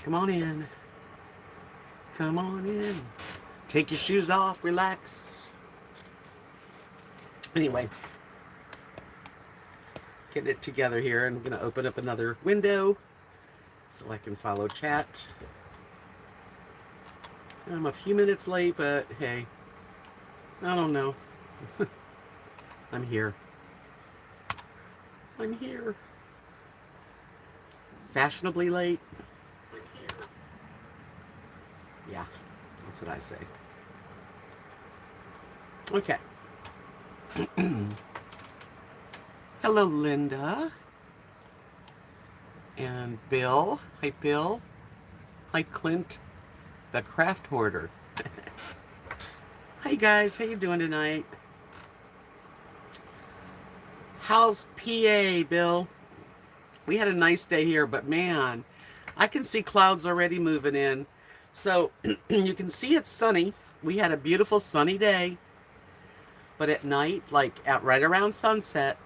Come on in. Come on in. Take your shoes off. Relax. Anyway, getting it together here. I'm going to open up another window so I can follow chat. I'm a few minutes late, but hey, I don't know. I'm here. I'm here. Fashionably late. I'm here. Yeah, that's what I say. Okay. Hello, Linda. And Bill. Hi, Bill. Hi, Clint, the craft hoarder. Hi, guys. How you doing tonight? How's PA, Bill? We had a nice day here, but man, I can see clouds already moving in. So you can see it's sunny. We had a beautiful sunny day. But at night, like at right around sunset,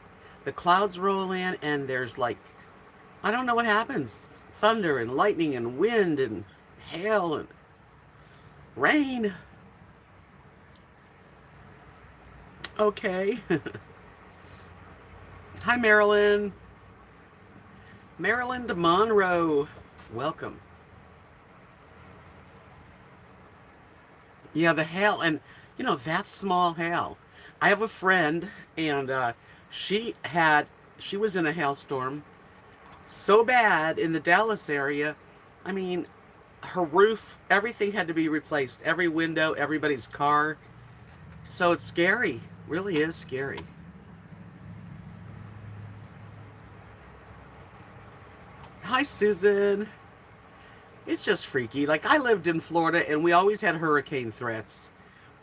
the clouds roll in and there's like, I don't know what happens. Thunder and lightning and wind and hail and rain. Okay. Hi, Marilyn. Marilyn de Monroe. Welcome. Yeah, the hail. And, you know, that's small hail. I have a friend, and she was in a hailstorm so bad in the Dallas area. I mean, her roof, everything had to be replaced. Every window, everybody's car. So it's scary. Really is scary. Hi, Susan. It's just freaky. Like, I lived in Florida, and we always had hurricane threats.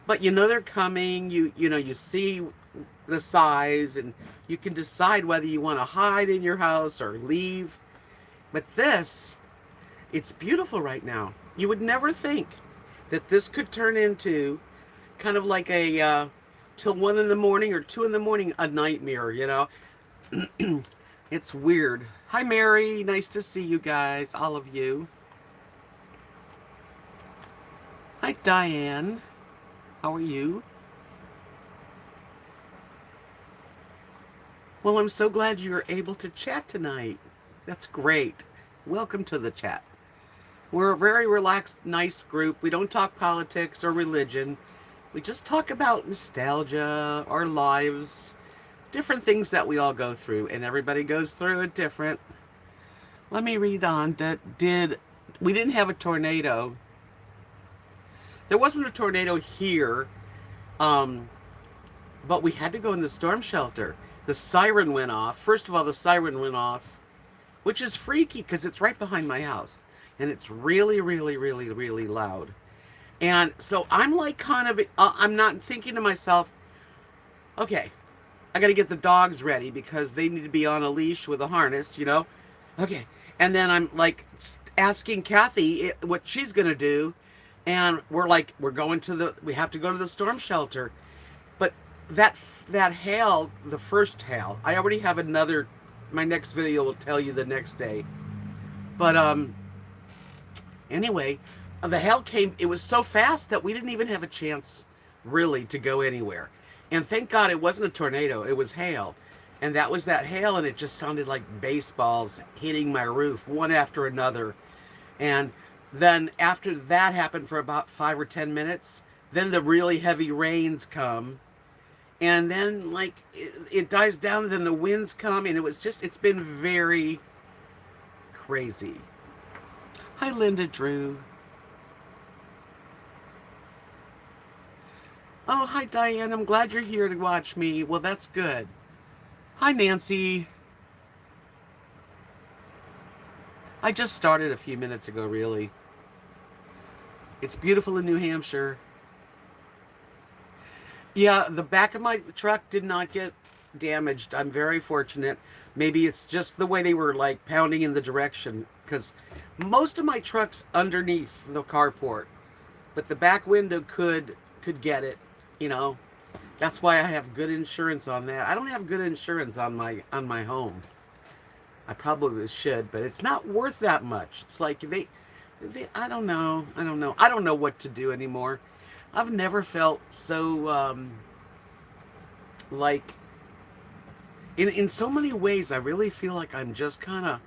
But you know they're coming. You know, you see the size, and you can decide whether you want to hide in your house or leave. But this, it's beautiful right now. You would never think that this could turn into kind of like a till 1 in the morning or 2 in the morning, a nightmare, you know. It's weird. Hi, Mary. Nice to see you guys, all of you. Hi, Diane. How are you? Well, I'm so glad you were able to chat tonight. That's great. Welcome to the chat. We're a very relaxed, nice group. We don't talk politics or religion. We just talk about nostalgia, our lives, different things that we all go through, and everybody goes through it different. Let me read on. We didn't have a tornado. There wasn't a tornado here, but we had to go in the storm shelter. The siren went off. First of all, the siren went off, which is freaky because it's right behind my house, and it's really, really, really, really loud. And so I'm like kind of, I'm not thinking to myself, okay, I got to get the dogs ready because they need to be on a leash with a harness, you know? Okay. And then I'm like asking Kathy what she's going to do. And we're going to we have to go to the storm shelter. But that hail, the first hail, I already have another, my next video will tell you the next day. But anyway, the hail came, it was so fast that we didn't even have a chance really to go anywhere. And thank God it wasn't a tornado, it was hail. And that was that hail, and it just sounded like baseballs hitting my roof, one after another. And then after that happened for about 5 or 10 minutes, then the really heavy rains come. And then like it dies down, and then the winds come, and it's been very crazy. Hi, Linda Drew. Oh, hi, Diane. I'm glad you're here to watch me. Well, that's good. Hi, Nancy. I just started a few minutes ago, really. It's beautiful in New Hampshire. Yeah, the back of my truck did not get damaged. I'm very fortunate. Maybe it's just the way they were like pounding in the direction, because most of my truck's underneath the carport, but the back window could get it, you know. That's why I have good insurance on that. I don't have good insurance on my home. I probably should, but it's not worth that much. It's like I don't know. I don't know. I don't know what to do anymore. I've never felt so like in so many ways. I really feel like I'm just kind of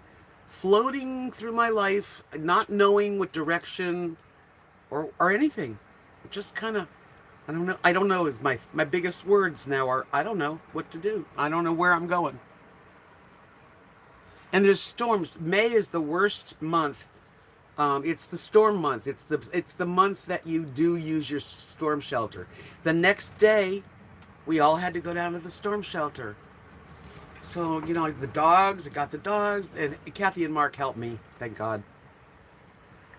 floating through my life, not knowing what direction or anything. Just kind of I don't know. I don't know is my biggest words now are I don't know what to do. I don't know where I'm going. And there's storms. May is the worst month. It's the storm month. It's the month that you do use your storm shelter. The next day, we all had to go down to the storm shelter. So the dogs. I got the dogs, and Kathy and Mark helped me. Thank God.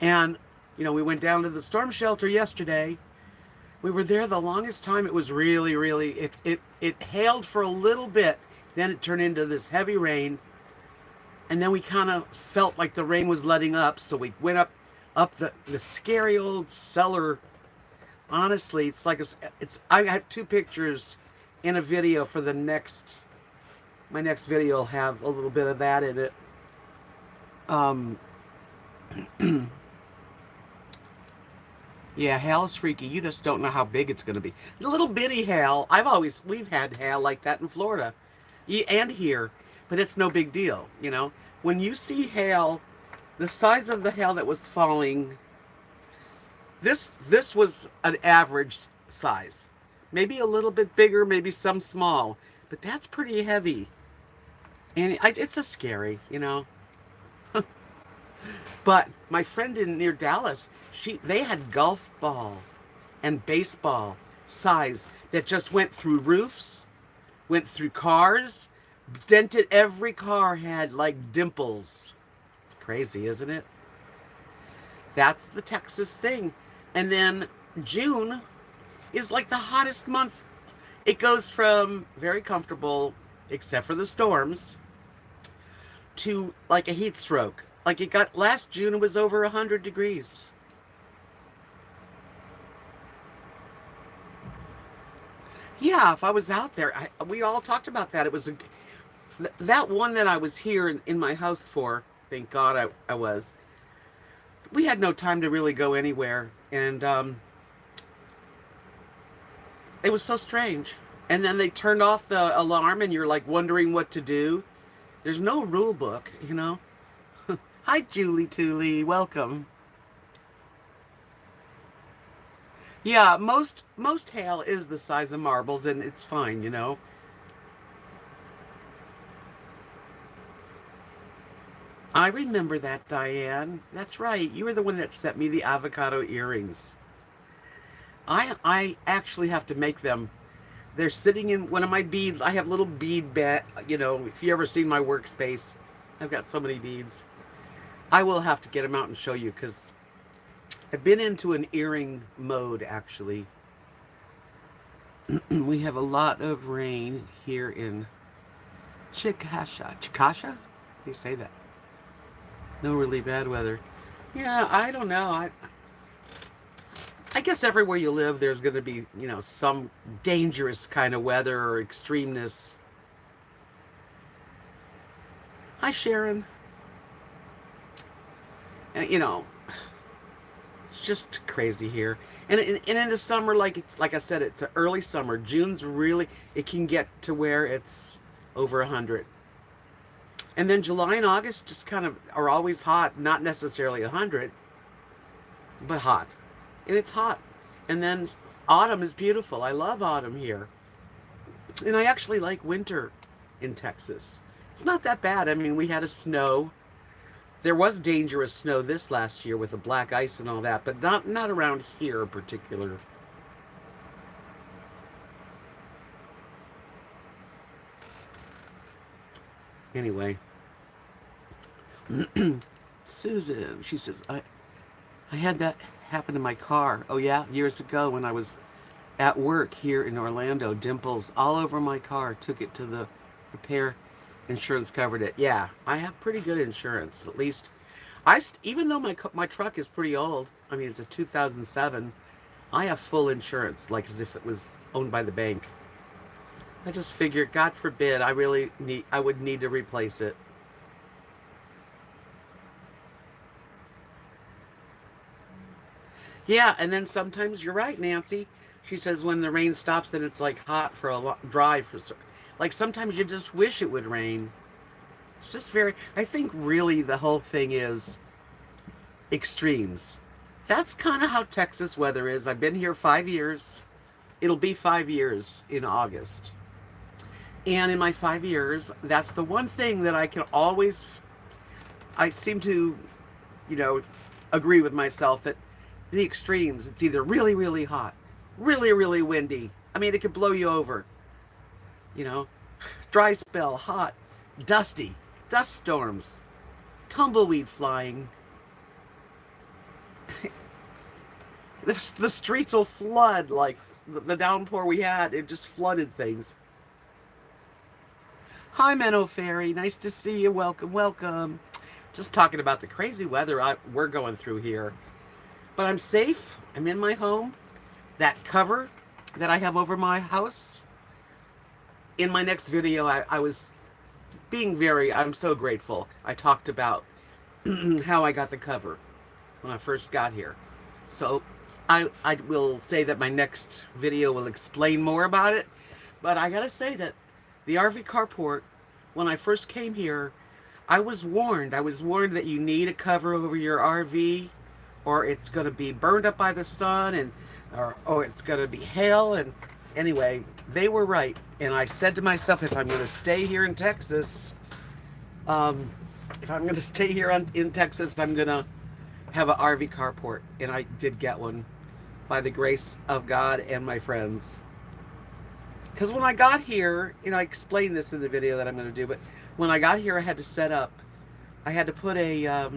And we went down to the storm shelter yesterday. We were there the longest time. It was really, really. It hailed for a little bit. Then it turned into this heavy rain. And then we kind of felt like the rain was letting up, so we went up the scary old cellar. Honestly, it's like it's. I have two pictures in a video for my next video will have a little bit of that in it. Yeah, hail is freaky. You just don't know how big it's going to be. The little bitty hail. We've had hail like that in Florida, and here, but it's no big deal. When you see hail, the size of the hail that was falling, this was an average size, maybe a little bit bigger, maybe some small, but that's pretty heavy, and it's just scary. But my friend near Dallas, they had golf ball and baseball size that just went through roofs, went through cars, dented every car, had like dimples. It's crazy, isn't it? That's the Texas thing. And then June is like the hottest month. It goes from very comfortable, except for the storms, to like a heat stroke. Like it got last June, it was over 100 degrees. Yeah, if I was out there, we all talked about that. It was that one that I was here in my house for. Thank God I was. We had no time to really go anywhere, and it was so strange. And then they turned off the alarm, and you're like wondering what to do. There's no rule book. Hi, Julie Tooley. Welcome. Yeah, most hail is the size of marbles, and it's fine. I remember that, Diane. That's right. You were the one that sent me the avocado earrings. I actually have to make them. They're sitting in one of my beads. I have little bead if you ever seen my workspace, I've got so many beads. I will have to get them out and show you because I've been into an earring mode, actually. We have a lot of rain here in Chickasha. Chickasha? How do you say that? No really bad weather. Yeah, I don't know. I guess everywhere you live, there's going to be, some dangerous kind of weather or extremeness. Hi, Sharon. And, it's just crazy here. And in the summer, like I said, it's an early summer. June's really, it can get to where it's over 100. And then July and August just kind of are always hot, not necessarily 100, but hot. And it's hot. And then autumn is beautiful. I love autumn here. And I actually like winter in Texas. It's not that bad. I mean, we had a snow. There was dangerous snow this last year with the black ice and all that, but not around here in particular. Anyway. Susan, she says, I had that happen to my car. Oh yeah, years ago when I was at work here in Orlando. Dimples all over my car. Took it to the repair. Insurance covered it. Yeah, I have pretty good insurance. At least, even though my truck is pretty old. I mean, it's a 2007. I have full insurance, like as if it was owned by the bank. I just figured, God forbid, I would need to replace it. Yeah, and then sometimes you're right, Nancy. She says when the rain stops, then it's like hot for a dry for like sometimes you just wish it would rain. It's just very. I think really the whole thing is extremes. That's kind of how Texas weather is. I've been here 5 years. It'll be 5 years in August. And in my 5 years, that's the one thing that I can always, I seem to, you know, agree with myself that the extremes, it's either really, really hot, really, really windy. I mean, it could blow you over, you know, dry spell, hot, dusty, dust storms, tumbleweed flying. The streets will flood like the downpour we had. It just flooded things. Hi, Menno Fairy. Nice to see you. Welcome, welcome. Just talking about the crazy weather we're going through here. But I'm safe. I'm in my home. That cover that I have over my house. In my next video, I was being I'm so grateful. I talked about how I got the cover when I first got here. So I will say that my next video will explain more about it. But I gotta say that the RV carport, when I first came here, I was warned. I was warned that you need a cover over your RV or it's going to be burned up by the sun and or it's going to be hail. And anyway, they were right. And I said to myself, if I'm going to stay here in Texas, if I'm going to stay here in Texas, I'm going to have an RV carport. And I did get one by the grace of God and my friends. Because when I got here, I explained this in the video that I'm going to do, but when I got here, I had to set up, I had to put a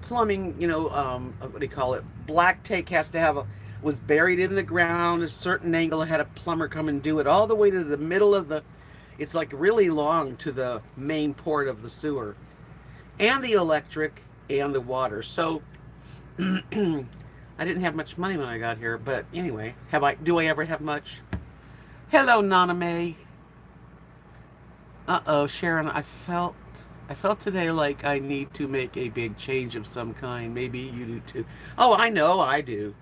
plumbing, what do you call it? Black tape has to have was buried in the ground, a certain angle. I had a plumber come and do it all the way to the middle of it's like really long to the main port of the sewer. And the electric and the water. So, I didn't have much money when I got here, but anyway, do I ever have much? Hello, Nana May. Uh-oh, Sharon, I felt today like I need to make a big change of some kind. Maybe you do too. Oh, I know I do.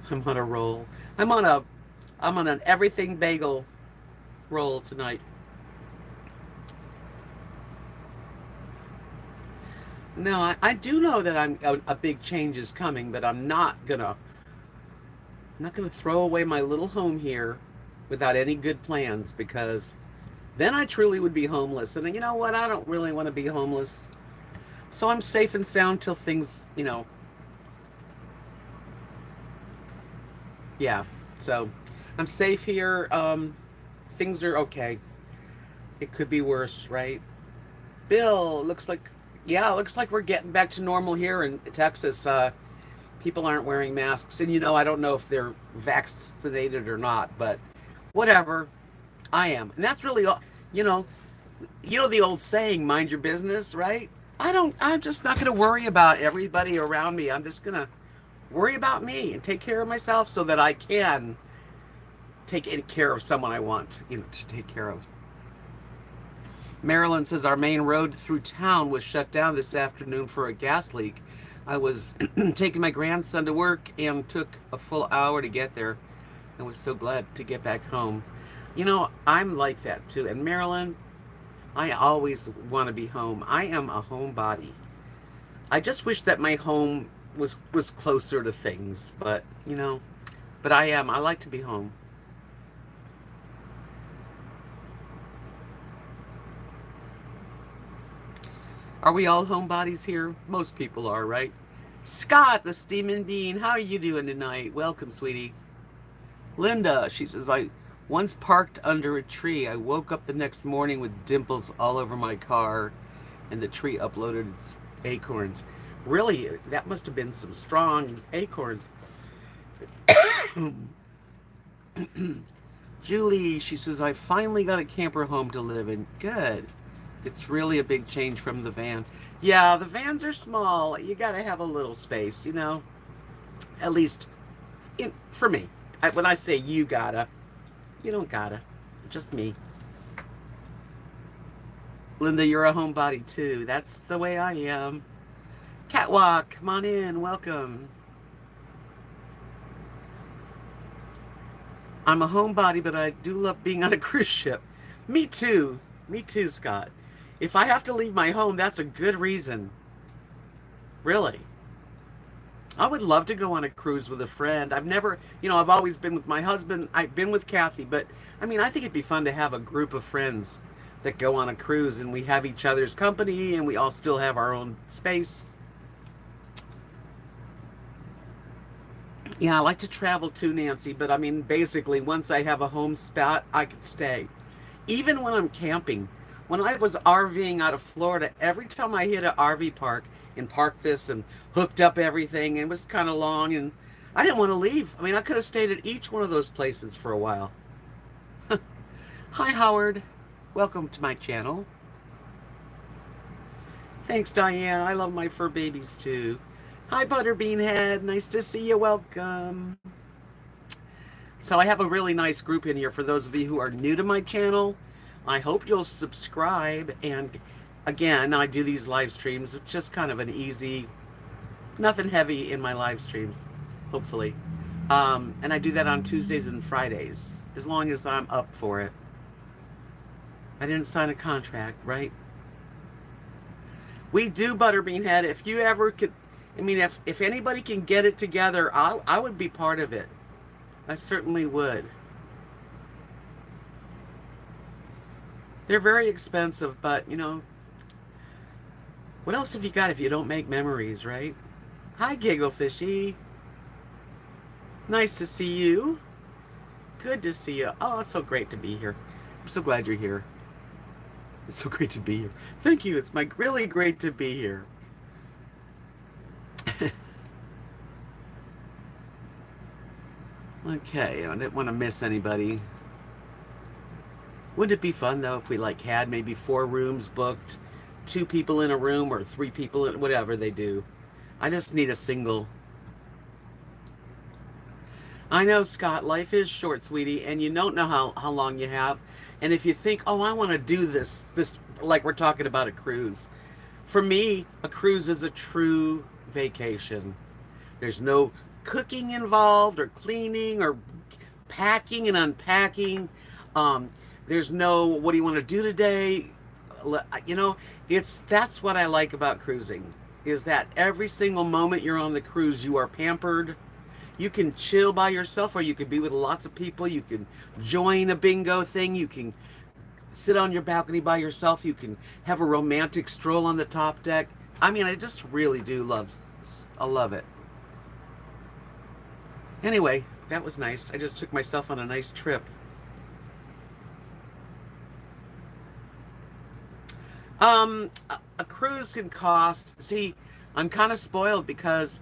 I'm on a roll. I'm on an everything bagel roll tonight. No, I do know that a big change is coming, but I'm not gonna throw away my little home here without any good plans, because then I truly would be homeless. And you know what? I don't really want to be homeless. So I'm safe and sound till things, yeah. So I'm safe here. Things are okay. It could be worse, right? Bill, looks like we're getting back to normal here in Texas. People aren't wearing masks, and I don't know if they're vaccinated or not, but whatever. I am, and that's really all. The old saying, "Mind your business," right? I'm just not going to worry about everybody around me. I'm just going to worry about me and take care of myself so that I can take care of someone I want, to take care of. Marilyn says our main road through town was shut down this afternoon for a gas leak. I was taking my grandson to work and took a full hour to get there. I was so glad to get back home. I'm like that too. And Marilyn, I always want to be home. I am a homebody. I just wish that my home was closer to things, but but I am. I like to be home. Are we all homebodies here? Most people are, right? Scott, the steaming bean, how are you doing tonight? Welcome, sweetie. Linda, she says, I once parked under a tree. I woke up the next morning with dimples all over my car, and the tree uploaded its acorns. Really, that must have been some strong acorns. Julie, she says, I finally got a camper home to live in. Good. It's really a big change from the van. Yeah, the vans are small. You got to have a little space, At least for me. When I say you gotta, you don't gotta. Just me. Linda, you're a homebody too. That's the way I am. Catwalk, come on in, welcome. I'm a homebody, but I do love being on a cruise ship. Me too. Me too, Scott. If I have to leave my home, that's a good reason. Really. I would love to go on a cruise with a friend. I've never, I've always been with my husband. I've been with Kathy, but I mean, I think it'd be fun to have a group of friends that go on a cruise and we have each other's company and we all still have our own space. Yeah, I like to travel too, Nancy, but I mean, basically, once I have a home spot, I could stay. Even when I'm camping. When I was RVing out of Florida, every time I hit an RV park and parked this and hooked up everything, and it was kind of long, and I didn't want to leave. I mean, I could have stayed at each one of those places for a while. Hi, Howard. Welcome to my channel. Thanks, Diane. I love my fur babies too. Hi, Butterbean Head. Nice to see you. Welcome. So I have a really nice group in here for those of you who are new to my channel. I hope you'll subscribe. And again, I do these live streams. It's just kind of an easy, nothing heavy in my live streams, hopefully. And I do that on Tuesdays and Fridays, as long as I'm up for it. I didn't sign a contract, right? We do, Butterbean Head. If you ever could, I mean, if anybody can get it together, I would be part of it. I certainly would. They're very expensive, but, what else have you got if you don't make memories, right? Hi, Giggle Fishy. Nice to see you. Good to see you. Oh, it's so great to be here. I'm so glad you're here. It's so great to be here. Thank you. It's really great to be here. Okay, I didn't want to miss anybody. Wouldn't it be fun though if we had maybe 4 rooms booked, 2 people in a room or 3 people in whatever they do. I just need a single. I know, Scott, life is short, sweetie, and you don't know how long you have. And if you think, oh, I want to do this like we're talking about a cruise. For me, a cruise is a true vacation. There's no cooking involved or cleaning or packing and unpacking. There's no, what do you want to do today? That's what I like about cruising, is that every single moment you're on the cruise, you are pampered. You can chill by yourself, or you can be with lots of people. You can join a bingo thing. You can sit on your balcony by yourself. You can have a romantic stroll on the top deck. I mean, I just really do love it. Anyway, that was nice. I just took myself on a nice trip. A cruise can cost, see, I'm kind of spoiled because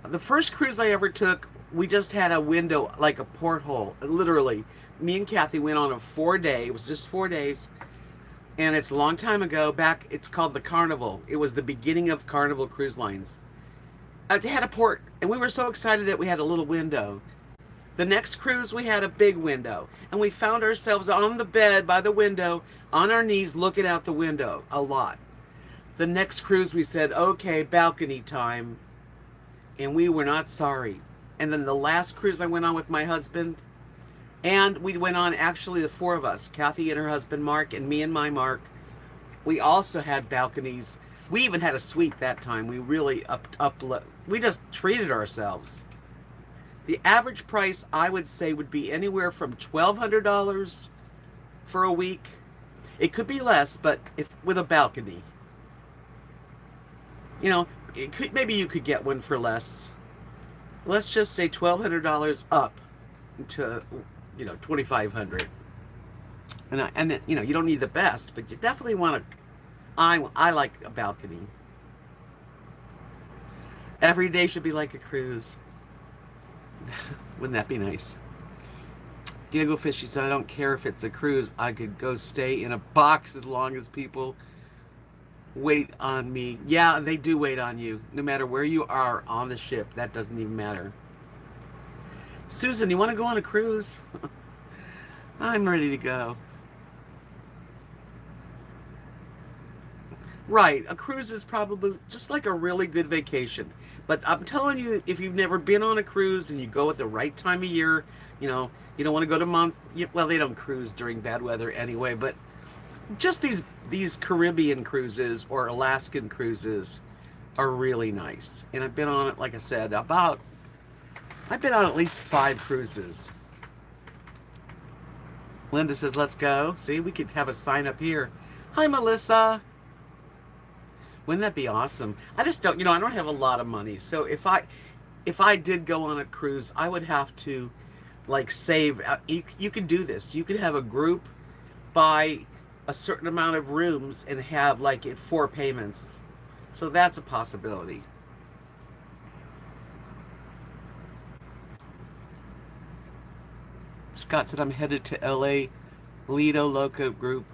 the first cruise I ever took, we just had a window, like a porthole, literally. Me and Kathy went on a 4-day, it was just 4 days, and it's a long time ago, it's called the Carnival. It was the beginning of Carnival Cruise Lines. It had a port, and we were so excited that we had a little window. The next cruise, we had a big window, and we found ourselves on the bed by the window, on our knees, looking out the window a lot. The next cruise, we said, okay, balcony time, and we were not sorry. And then the last cruise I went on with my husband, and we went on, actually, the 4 of us, Kathy and her husband Mark, and me and my Mark, we also had balconies. We even had a suite that time. We really we just treated ourselves. The average price, I would say, would be anywhere from $1,200 for a week. It could be less, but with a balcony. Maybe you could get one for less. Let's just say $1,200 up to, $2,500. And you don't need the best, but you definitely want to. I like a balcony. Every day should be like a cruise. Wouldn't that be nice? Giggle Fishy said, I don't care if it's a cruise. I could go stay in a box as long as people wait on me. Yeah, they do wait on you. No matter where you are on the ship. That doesn't even matter. Susan, you want to go on a cruise? I'm ready to go. Right, a cruise is probably just like a really good vacation. But I'm telling you, if you've never been on a cruise and you go at the right time of year, you don't want to go to well, they don't cruise during bad weather anyway, but just these Caribbean cruises or Alaskan cruises are really nice. And I've been on it, like I said, I've been on at least 5 cruises. Linda says, let's go. See, we could have a sign up here. Hi, Melissa. Wouldn't that be awesome? I just don't, I don't have a lot of money. So if I did go on a cruise, I would have to like save. You could do this. You could have a group buy a certain amount of rooms and have like 4 payments. So that's a possibility. Scott said, I'm headed to LA Lido Loco Group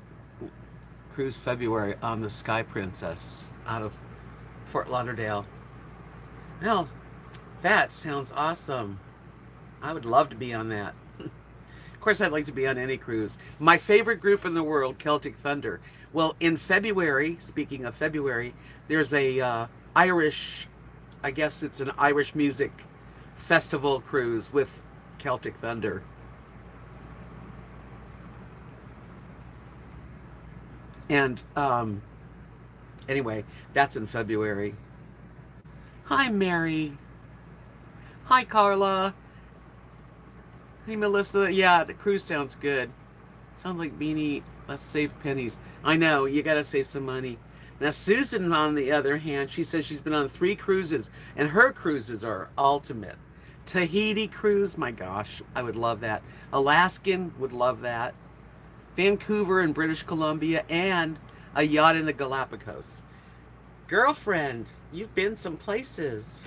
cruise February on the Sky Princess out of Fort Lauderdale. Well, that sounds awesome. I would love to be on that. Of course, I'd like to be on any cruise. My favorite group in the world, Celtic Thunder. Well, in February, speaking of February, there's a Irish, I guess it's an Irish music festival cruise with Celtic Thunder. And anyway, that's in February. Hi, Mary. Hi, Carla. Hey, Melissa. Yeah, the cruise sounds good. Sounds like Beanie. Let's save pennies. I know, you gotta save some money. Now, Susan, on the other hand, she says she's been on 3 cruises, and her cruises are ultimate. Tahiti cruise, my gosh, I would love that. Alaskan, would love that. Vancouver in British Columbia, and a yacht in the Galapagos. Girlfriend, you've been some places.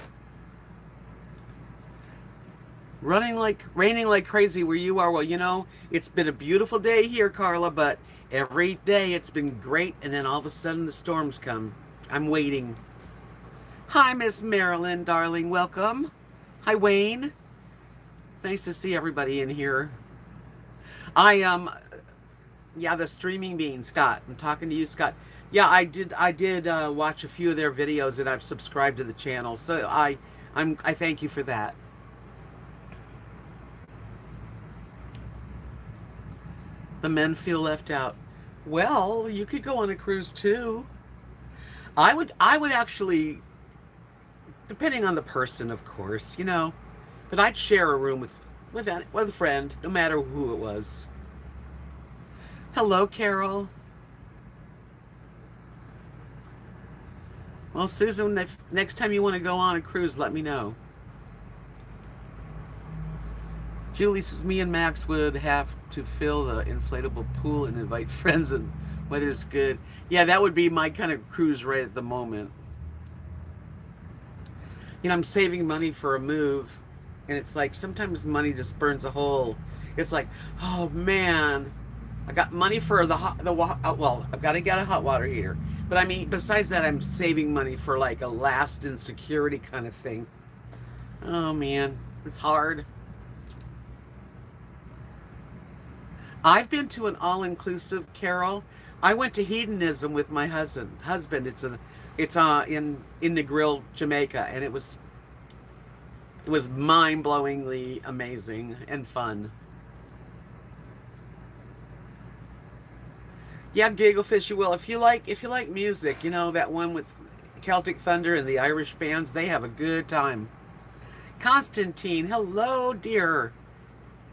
Raining like crazy where you are. Well, it's been a beautiful day here, Carla, but every day it's been great, and then all of a sudden the storms come. I'm waiting. Hi, Miss Marilyn, darling, welcome. Hi, Wayne. It's nice to see everybody in here. Yeah, the Streaming Bean, Scott. I'm talking to you, Scott. Yeah, I did watch a few of their videos, and I've subscribed to the channel. So I thank you for that. The men feel left out. Well, you could go on a cruise too. I would actually, depending on the person, of course, but I'd share a room with a friend, no matter who it was. Hello, Carol. Well, Susan, if next time you want to go on a cruise, let me know. Julie says, me and Max would have to fill the inflatable pool and invite friends, and weather's good. Yeah, that would be my kind of cruise right at the moment. I'm saving money for a move, and it's like sometimes money just burns a hole. It's like, oh man, I got money for well, I've got to get a hot water heater. But I mean, besides that, I'm saving money for like a last and security kind of thing. Oh man, it's hard. I've been to an all-inclusive, Carol. I went to hedonism with my husband. It's in Negril, Jamaica, and it was mind-blowingly amazing and fun. Yeah, Gigglefish, you will. If you like music, that one with Celtic Thunder and the Irish bands, they have a good time. Constantine, hello, dear.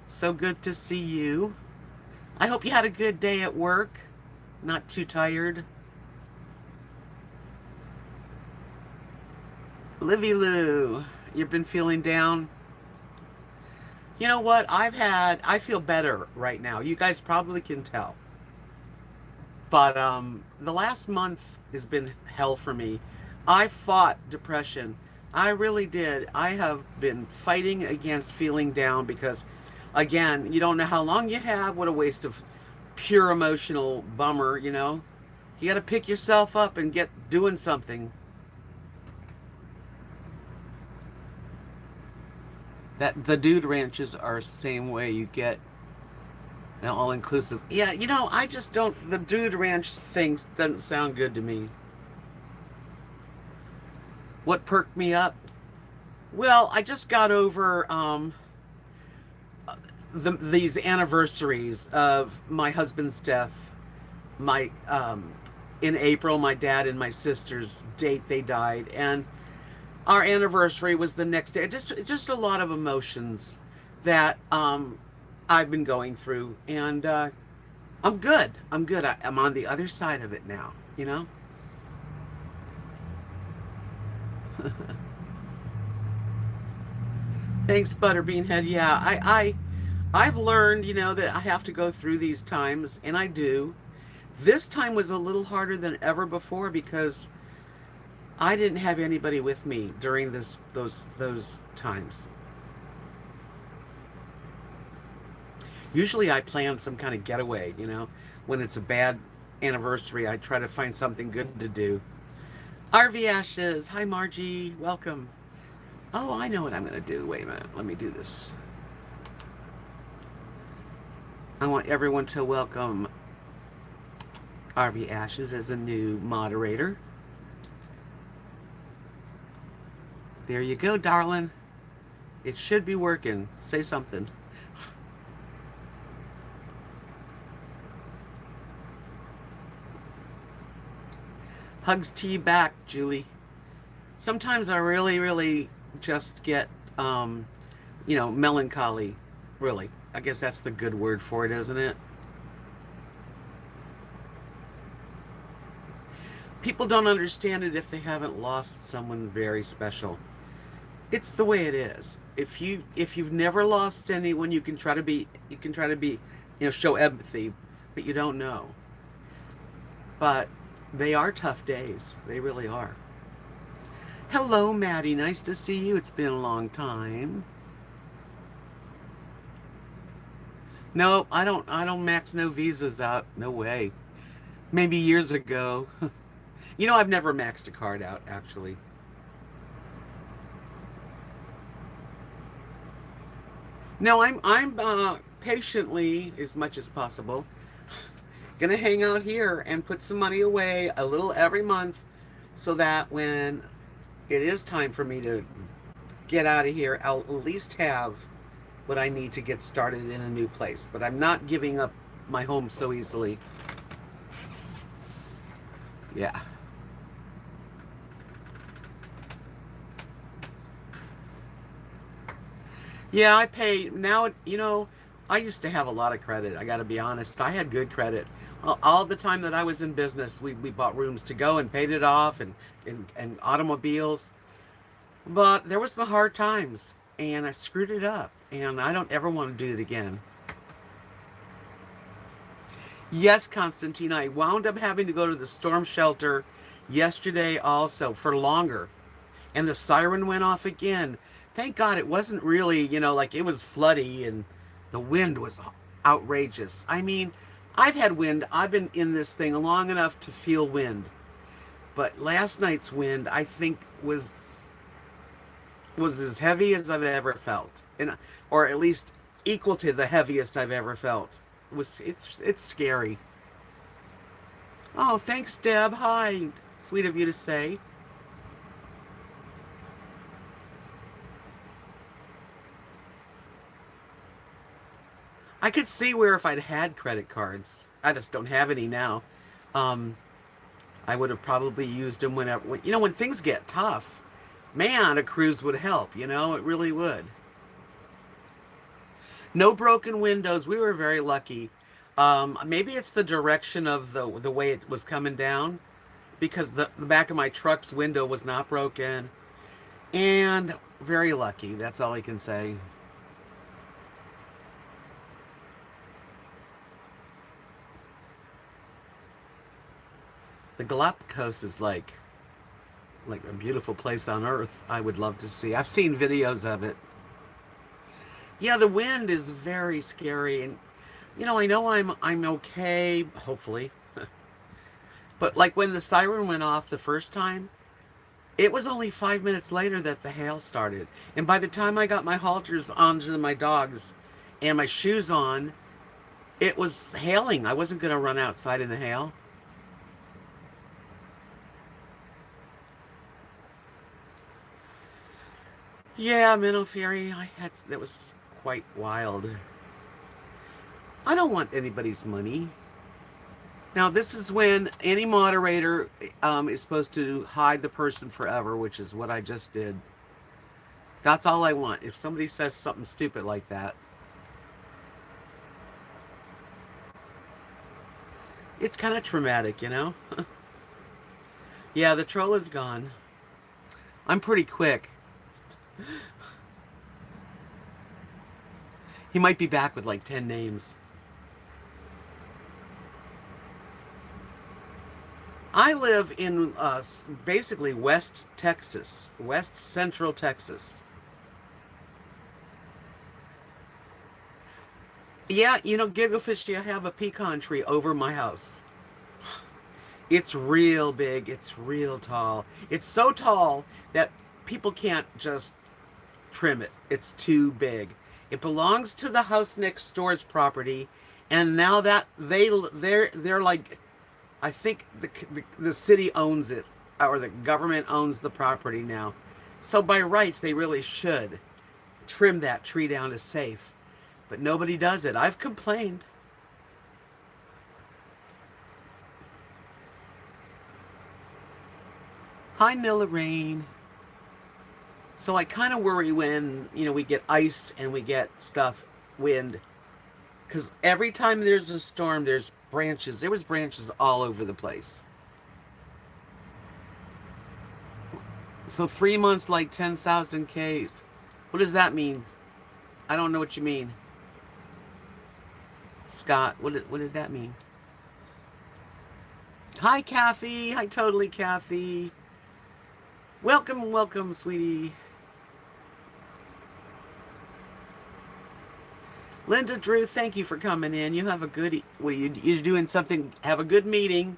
So good to see you. I hope you had a good day at work. Not too tired. Livy Lou, you've been feeling down? You know what? I feel better right now. You guys probably can tell. But the last month has been hell for me. I fought depression. I really did. I have been fighting against feeling down because, again, you don't know how long you have. What a waste of pure emotional bummer, You got to pick yourself up and get doing something. The dude ranches are the same way. You get all inclusive. Yeah, I just don't. The dude ranch thing doesn't sound good to me. What perked me up? Well, I just got over these anniversaries of my husband's death. My In April, my dad and my sister's date they died, and our anniversary was the next day. Just a lot of emotions that I've been going through, and I'm good. I'm good. I'm on the other side of it now. You know. Thanks, Butterbean Head. Yeah, I've learned, that I have to go through these times, and I do. This time was a little harder than ever before because I didn't have anybody with me during those times. Usually I plan some kind of getaway, when it's a bad anniversary, I try to find something good to do. RV Ashes, hi Margie, welcome. Oh, I know what I'm going to do. Wait a minute, let me do this. I want everyone to welcome RV Ashes as a new moderator. There you go, darling. It should be working. Say something. Hugs to you back, Julie. Sometimes I really, really just get, melancholy. Really. I guess that's the good word for it, isn't it? People don't understand it if they haven't lost someone very special. It's the way it is. If you've never lost anyone, you can try to be, show empathy, but you don't know. But they are tough days. They really are. Hello, Maddie. Nice to see you. It's been a long time. No, I don't max no visas out. No way. Maybe years ago. I've never maxed a card out, actually. No, I'm patiently, as much as possible, gonna hang out here and put some money away a little every month so that when it is time for me to get out of here, I'll at least have what I need to get started in a new place. But I'm not giving up my home so easily. Yeah. Yeah, I pay now. I used to have a lot of credit. I got to be honest. I had good credit. All the time that I was in business, we bought rooms to go and paid it off, and automobiles. But there was some hard times, and I screwed it up, and I don't ever want to do it again. Yes, Constantine, I wound up having to go to the storm shelter yesterday also for longer, and the siren went off again. Thank God it wasn't really, like it was floody and the wind was outrageous. I mean, I've had wind. I've been in this thing long enough to feel wind. But last night's wind, I think, was as heavy as I've ever felt, or at least equal to the heaviest I've ever felt. It's scary. Oh, thanks, Deb. Hi, sweet of you to say. I could see where if I'd had credit cards, I just don't have any now. Um, I would have probably used them whenever, when things get tough. Man, a cruise would help. It really would. No broken windows. We were very lucky. Maybe it's the direction of the way it was coming down, because the back of my truck's window was not broken, and very lucky. That's all I can say. The Galapagos is like a beautiful place on Earth. I would love to see. I've seen videos of it. Yeah, the wind is very scary, and I know I'm okay, hopefully. But like when the siren went off the first time, it was only 5 minutes later that the hail started. And by the time I got my halters onto my dogs and my shoes on, it was hailing. I wasn't going to run outside in the hail. Yeah, Minnow Fury, that was quite wild. I don't want anybody's money. Now, this is when any moderator is supposed to hide the person forever, which is what I just did. That's all I want. If somebody says something stupid like that, it's kind of traumatic, you know? Yeah, the troll is gone. I'm pretty quick. He might be back with like 10 names. I live in basically West Texas, West Central Texas. Yeah, you know, Gigglefishy, I have a pecan tree over my house. It's real big. It's real tall. It's so tall that people can't just trim it. It's too big. It belongs to the house next door's property, and now that they're like, I think the city owns it, or the government owns the property now. So by rights, they really should trim that tree down to safe, but nobody does it. I've complained. Hi, Nilla Rain. So I kind of worry when, you know, we get ice and we get stuff, wind, because every time there's a storm, there's branches. There was branches all over the place. So 3 months, like 10,000 Ks. What does that mean? I don't know what you mean. Scott, what did that mean? Hi, Kathy. Hi, totally, Kathy. Welcome, welcome, sweetie. Linda Drew, thank you for coming in. You have a good, you're doing something, have a good meeting.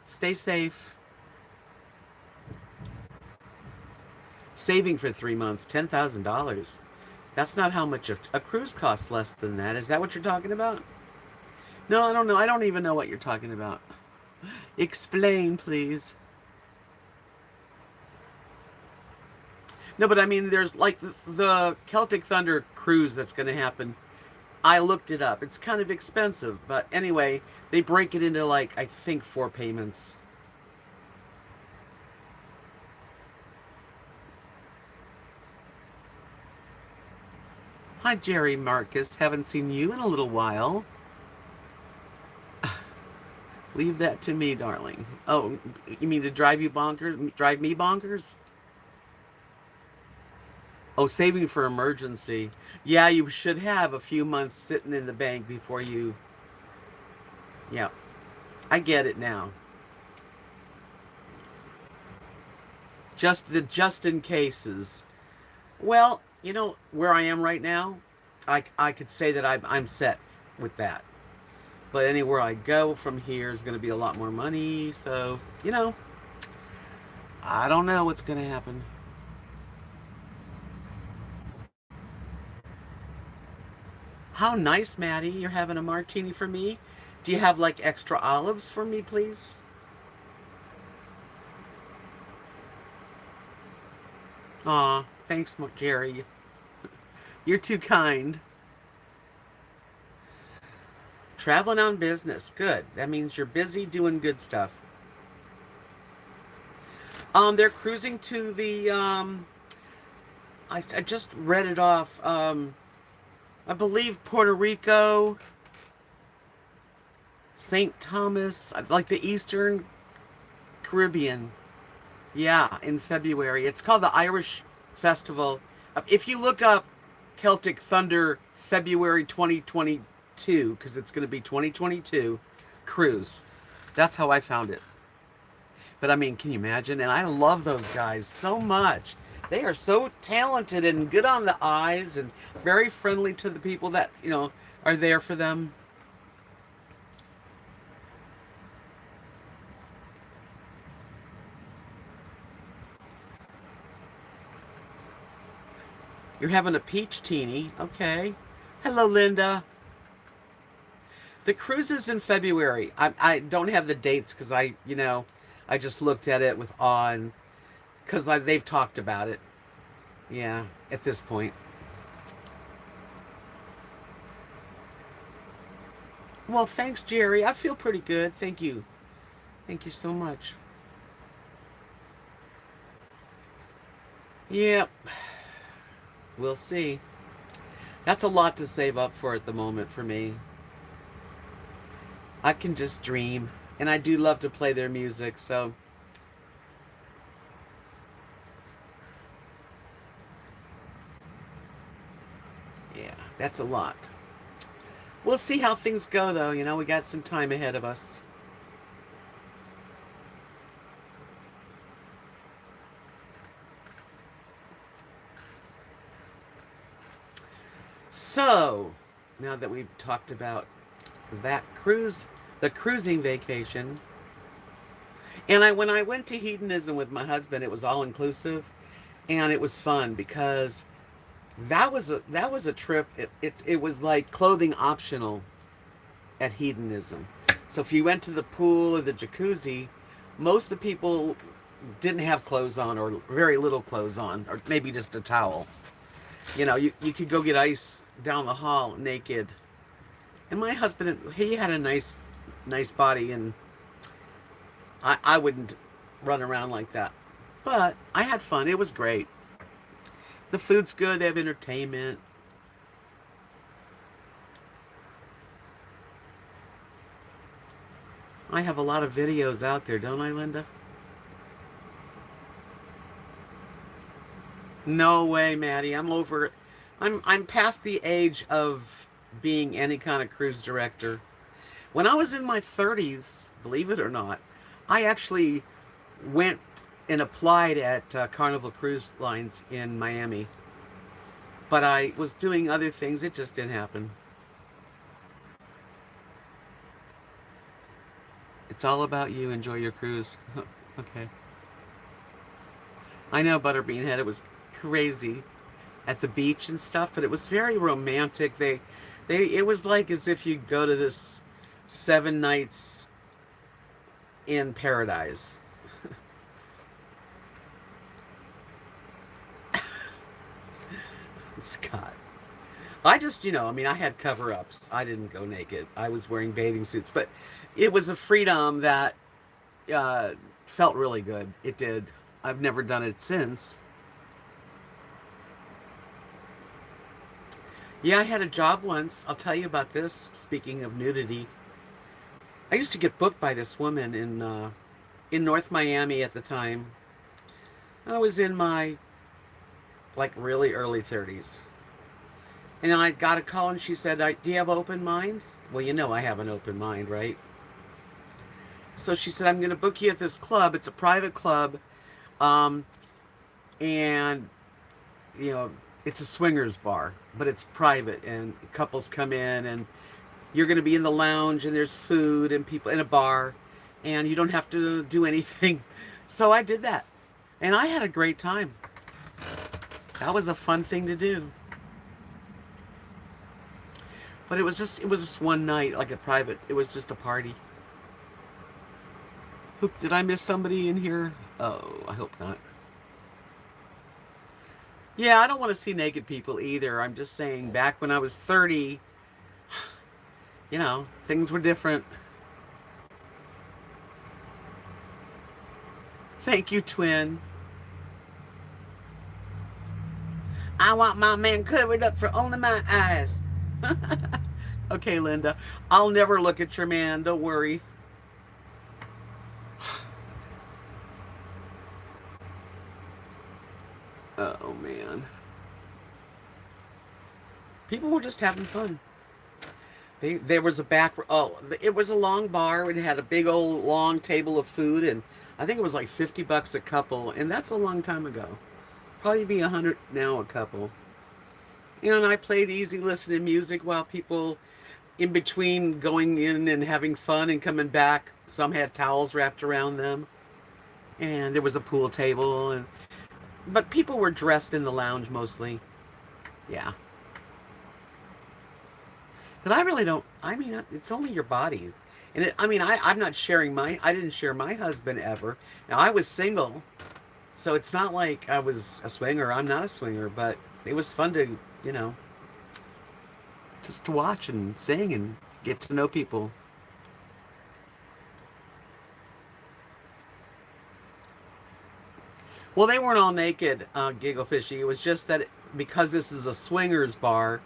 Stay safe. Saving for 3 months, $10,000. That's not how much a cruise costs less than that. Is that what you're talking about? No, I don't know. I don't even know what you're talking about. Explain, please. No, but I mean, there's like the Celtic Thunder cruise that's going to happen. I looked it up. It's kind of expensive, but anyway, they break it into like, I think 4 payments. Hi, Jerry Marcus. Haven't seen you in a little while. Leave that to me, darling. Oh, you mean to drive you bonkers? Drive me bonkers? Oh, saving for emergency. Yeah, you should have a few months sitting in the bank before you. Yeah, I get it now. Just in cases. Well, you know where I am right now. I could say that I'm set with that. But anywhere I go from here is going to be a lot more money. So you know, I don't know what's going to happen. How nice, Maddie. You're having a martini for me. Do you have like extra olives for me, please? Aw, thanks, Jerry. You're too kind. Traveling on business. Good. That means you're busy doing good stuff. They're cruising to the I just read it off. I believe Puerto Rico, St. Thomas, like the Eastern Caribbean. Yeah, in February. It's called the Irish Festival. If you look up Celtic Thunder February 2022, because it's going to be 2022 cruise. That's how I found it. But I mean, can you imagine? And I love those guys so much. They are so talented and good on the eyes and very friendly to the people that, you know, are there for them. You're having a peach teeny. Okay. Hello, Linda. The cruise is in February. I don't have the dates because you know, I just looked at it with awe and because they've talked about it. Yeah, at this point. Well, thanks, Jerry. I feel pretty good. Thank you. Thank you so much. Yep, we'll see. That's a lot to save up for at the moment for me. I can just dream. And I do love to play their music, so yeah, that's a lot. We'll see how things go, though. You know, we got some time ahead of us. So, now that we've talked about that cruise, the cruising vacation, and when I went to hedonism with my husband, it was all inclusive, and it was fun because that was a trip. It was like clothing optional at hedonism. So if you went to the pool or the jacuzzi, most of the people didn't have clothes on or very little clothes on, or maybe just a towel. You know, you could go get ice down the hall naked. And my husband, he had a nice body, and I wouldn't run around like that. But I had fun. It was great. The food's good. They have entertainment. I have a lot of videos out there, don't I, Linda? No way, Maddie. I'm over it. I'm past the age of being any kind of cruise director. When I was in my 30s, believe it or not, I actually went and applied at Carnival Cruise Lines in Miami. But I was doing other things. It just didn't happen. It's all about you. Enjoy your cruise. Okay. I know Butterbean Head. It was crazy at the beach and stuff, but it was very romantic. It was like as if you go to this 7 nights in paradise. Scott. I just, I mean, I had cover ups. I didn't go naked. I was wearing bathing suits, but it was a freedom that uh, felt really good. It did. I've never done it since. Yeah, I had a job once. I'll tell you about this. Speaking of nudity, I used to get booked by this woman in North Miami at the time. I was in my like really early 30s. And I got a call and she said, "Do you have open mind?" Well, you know I have an open mind, right? So she said, "I'm going to book you at this club. It's a private club. Um, and, you know, it's a swingers bar, but it's private. And couples come in and you're going to be in the lounge and there's food and people in a bar. And you don't have to do anything." So I did that. And I had a great time. That was a fun thing to do. But it was just one night, like a private. It was just a party. Did I miss somebody in here? Oh, I hope not. Yeah, I don't want to see naked people either. I'm just saying, back when I was 30, things were different. Thank you, twin. I want my man covered up for only my eyes. Okay, Linda. I'll never look at your man. Don't worry. Oh, man. People were just having fun. There was a back. Oh, it was a long bar. It had a big old long table of food, and I think it was like $50 a couple, and that's a long time ago. Probably be 100 now a couple. And I played easy listening music while people in between going in and having fun and coming back. Some had towels wrapped around them, and there was a pool table, and but people were dressed in the lounge mostly. Yeah. But I really don't. I mean, it's only your body, I mean, I'm not sharing I didn't share my husband ever. Now I was single, So it's not like I was a swinger. I'm not a swinger, but it was fun to, you know, just to watch and sing and get to know people. Well, they weren't all naked, Giggle Fishy. It was just that because this is a swingers bar,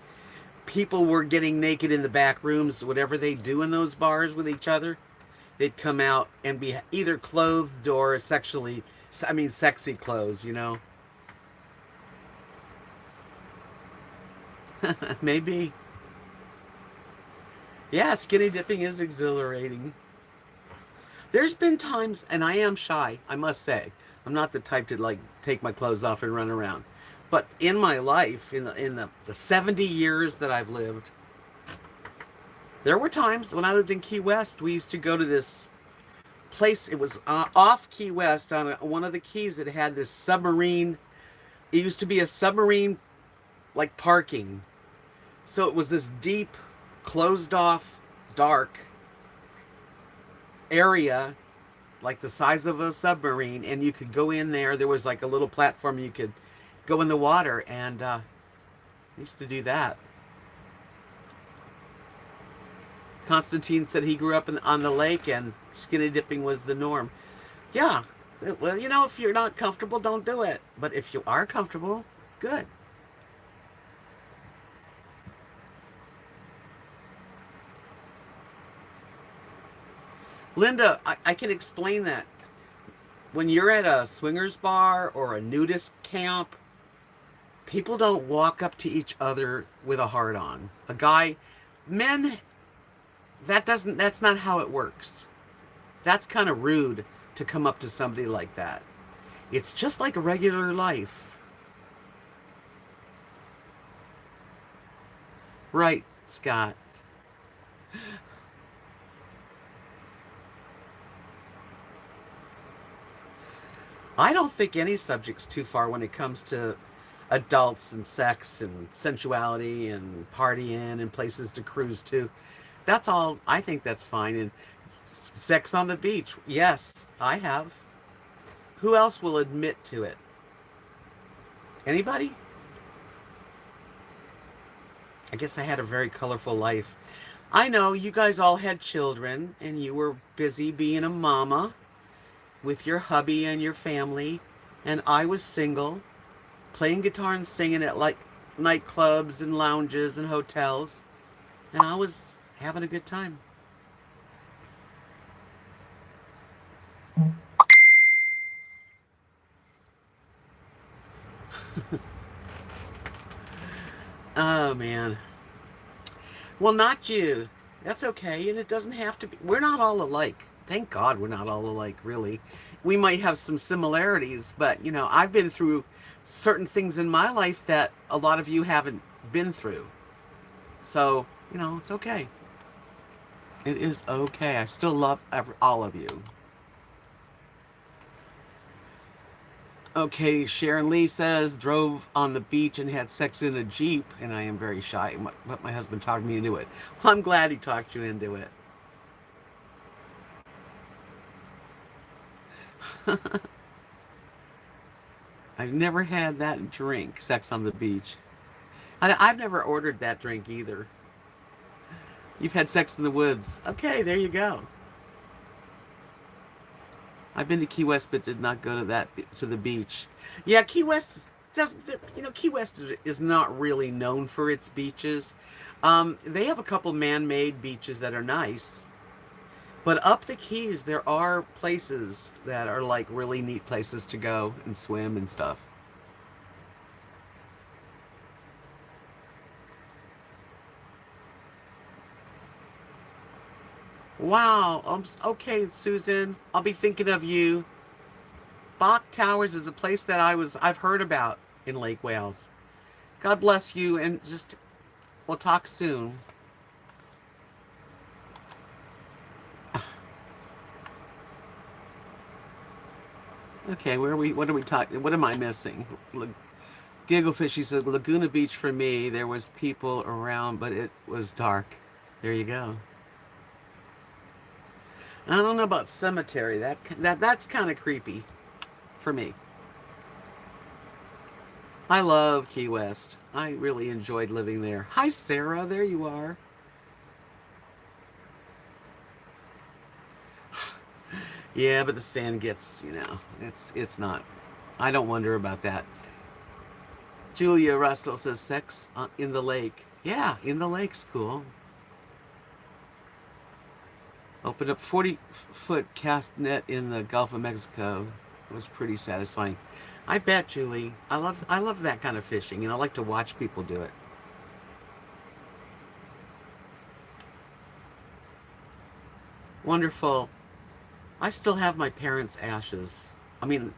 people were getting naked in the back rooms, whatever they do in those bars with each other. They'd come out and be either clothed or sexually, I mean, sexy clothes, you know? Maybe. Yeah, skinny dipping is exhilarating. There's been times, and I am shy, I must say. I'm not the type to like take my clothes off and run around. But in my life, in the 70 years that I've lived, there were times when I lived in Key West, we used to go to this place. It was off Key West on one of the keys that had this submarine. It used to be a submarine like parking. So it was this deep, closed off, dark area, like the size of a submarine, and you could go in there. There was like a little platform you could go in the water, and used to do that. Constantine said he grew up on the lake, and skinny dipping was the norm. Yeah, well, you know, if you're not comfortable, don't do it. But if you are comfortable, good. Linda, I can explain that. When you're at a swingers bar or a nudist camp, people don't walk up to each other with a heart on. A guy, men, that's not how it works. That's kind of rude to come up to somebody like that. It's just like a regular life. Right, Scott. I don't think any subject's too far when it comes to adults and sex and sensuality and partying and places to cruise to. That's all. I think that's fine. And sex on the beach. Yes, I have. Who else will admit to it? Anybody? I guess I had a very colorful life. I know you guys all had children and you were busy being a mama with your hubby and your family, and I was single, playing guitar and singing at like nightclubs and lounges and hotels, and I was having a good time. Oh man. Well, not you. That's okay, and it doesn't have to be. We're not all alike. Thank God we're not all alike, really. We might have some similarities, but you know, I've been through certain things in my life that a lot of you haven't been through. So, you know, it's okay. It is okay. I still love all of you. Okay, Sharon Lee says, drove on the beach and had sex in a Jeep, and I am very shy, but my husband talked me into it. Well, I'm glad he talked you into it. I've never had that drink, sex on the beach. I've never ordered that drink either. You've had sex in the woods. Okay, there you go. I've been to Key West, but did not go to the beach. Yeah, Key West doesn't. You know, Key West is not really known for its beaches. They have a couple man-made beaches that are nice, but up the Keys there are places that are like really neat places to go and swim and stuff. Wow. Okay, Susan. I'll be thinking of you. Bach Towers is a place that I've heard about in Lake Wales. God bless you, and just we'll talk soon. Okay, where are we? What are we talking? What am I missing? Gigglefishy said Laguna Beach for me. There was people around, but it was dark. There you go. I don't know about cemetery. That's kind of creepy for me. I love Key West. I really enjoyed living there. Hi, Sarah. There you are. Yeah, but the sand gets, it's not. I don't wonder about that. Julia Russell says sex in the lake. Yeah, in the lake's cool. Opened up 40-foot cast net in the Gulf of Mexico. It was pretty satisfying. I bet, Julie. I love that kind of fishing, and I like to watch people do it. Wonderful. I still have my parents' ashes. I mean,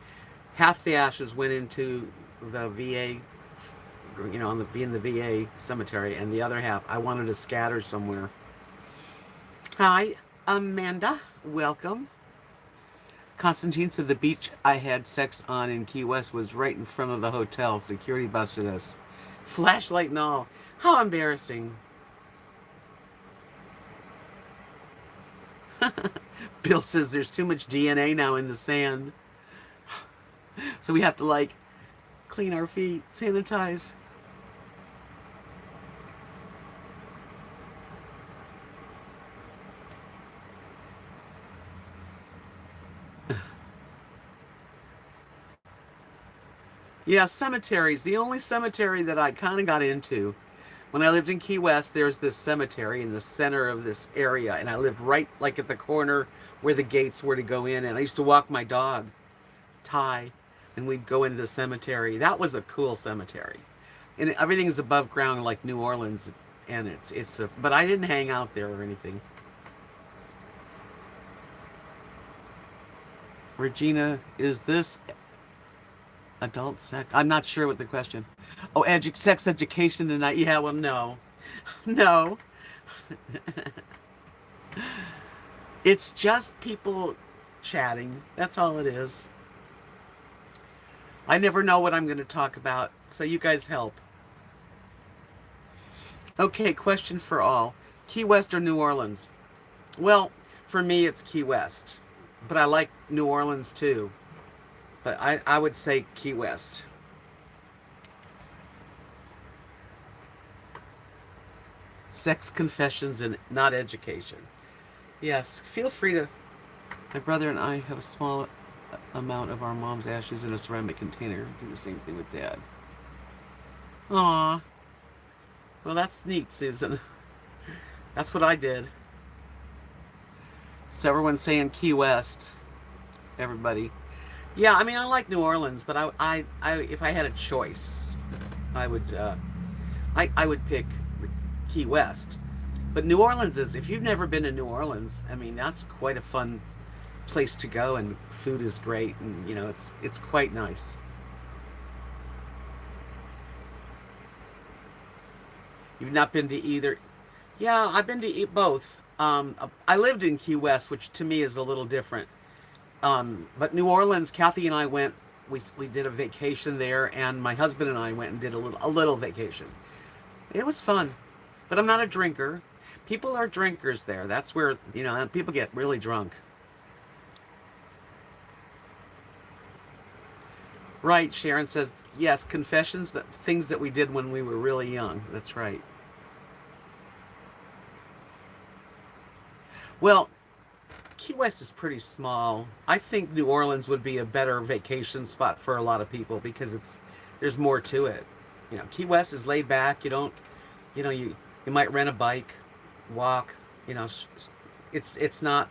half the ashes went into the VA, in the VA cemetery, and the other half I wanted to scatter somewhere. Hi, Amanda. Welcome. Constantine said the beach I had sex on in Key West was right in front of the hotel. Security busted us. Flashlight and all. How embarrassing. Bill says there's too much DNA now in the sand. So we have to, like, clean our feet, sanitize. Yeah, cemeteries. The only cemetery that I kind of got into when I lived in Key West, there's this cemetery in the center of this area, and I lived right like at the corner where the gates were to go in. And I used to walk my dog, Ty, and we'd go into the cemetery. That was a cool cemetery, and everything is above ground like New Orleans, and it's a. But I didn't hang out there or anything. Regina, is this adult sex? I'm not sure what the question. Oh, sex education tonight. Yeah, well, no. No. It's just people chatting. That's all it is. I never know what I'm going to talk about, so you guys help. Okay, question for all. Key West or New Orleans? Well, for me, it's Key West. But I like New Orleans too. But I would say Key West. Sex confessions and not education. Yes, feel free to. My brother and I have a small amount of our mom's ashes in a ceramic container. Do the same thing with dad. Aw. Well, that's neat, Susan. That's what I did. So everyone's saying Key West. Everybody. Yeah, I mean, I like New Orleans, but if I had a choice, I would, I would pick Key West. But New Orleans is, if you've never been to New Orleans, I mean, that's quite a fun place to go, and food is great, and it's quite nice. You've not been to either? Yeah, I've been to both. I lived in Key West, which to me is a little different. But New Orleans, Kathy and I went. We did a vacation there, and my husband and I went and did a little vacation. It was fun, but I'm not a drinker. People are drinkers there. That's where people get really drunk. Right, Sharon says yes. Confessions, that things that we did when we were really young. That's right. Well, Key West is pretty small. I think New Orleans would be a better vacation spot for a lot of people because there's more to it. Key West is laid back. You don't, you might rent a bike, walk. It's not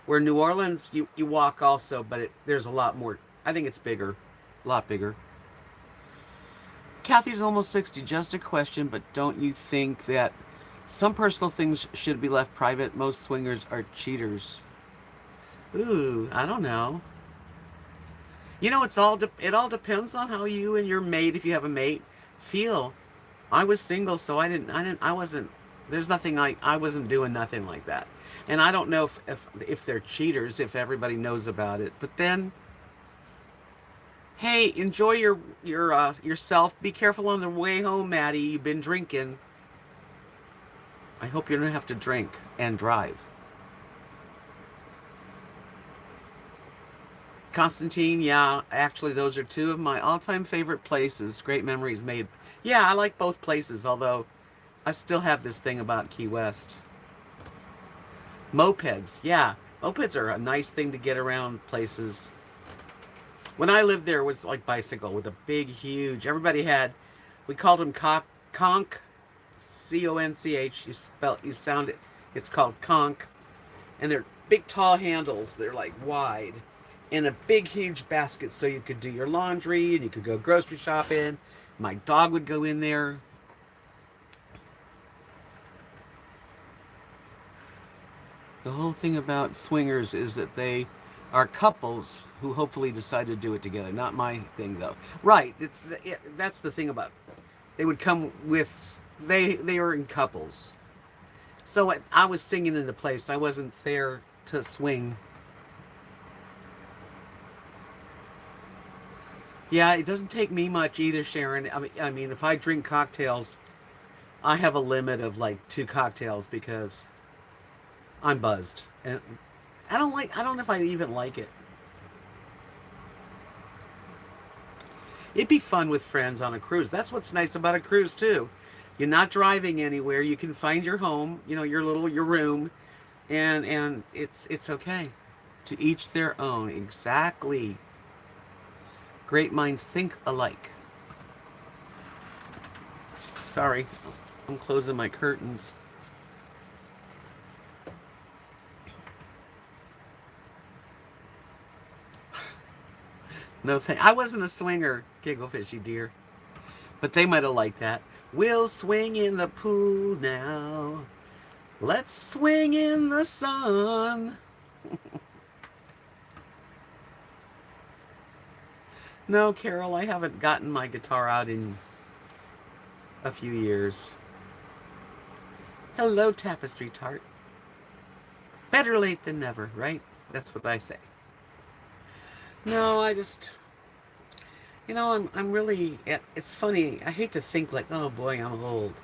where New Orleans you walk also, but there's a lot more. I think it's bigger, a lot bigger. Kathy's almost 60. Just a question, but don't you think that some personal things should be left private? Most swingers are cheaters. Ooh, I don't know. It all depends on how you and your mate, if you have a mate, feel. I was single, so I wasn't. There's nothing I wasn't doing nothing like that, and I don't know if they're cheaters, if everybody knows about it. But then, hey, enjoy your yourself. Be careful on the way home, Maddie. You've been drinking. I hope you don't have to drink and drive. Constantine, yeah, actually, those are two of my all-time favorite places. Great memories made. Yeah, I like both places, although I still have this thing about Key West. Mopeds, yeah. Mopeds are a nice thing to get around places. When I lived there, it was like bicycle with a big, huge. Everybody had. We called them conch, C-O-N-C-H. You sound it. It's called conch, and they're big, tall handles. They're like wide, and a big, huge basket, so you could do your laundry and you could go grocery shopping. My dog would go in there. The whole thing about swingers is that they are couples who hopefully decide to do it together. Not my thing, though. Right? That's the thing about they would come with they were in couples. So I was singing in the place. I wasn't there to swing. Yeah, it doesn't take me much either, Sharon. I mean, if I drink cocktails, I have a limit of like 2 cocktails because I'm buzzed, and I don't like. I don't know if I even like it. It'd be fun with friends on a cruise. That's what's nice about a cruise too. You're not driving anywhere. You can find your home. Your room, and it's okay. To each their own. Exactly. Great minds think alike. Sorry, I'm closing my curtains. No thank. I wasn't a swinger, giggle fishy dear, but they might have liked that. We'll swing in the pool now. Let's swing in the sun. No, Carol, I haven't gotten my guitar out in a few years. Hello, Tapestry Tart. Better late than never, right? That's what I say. No, I just, I'm really. It's funny. I hate to think like, oh boy, I'm old,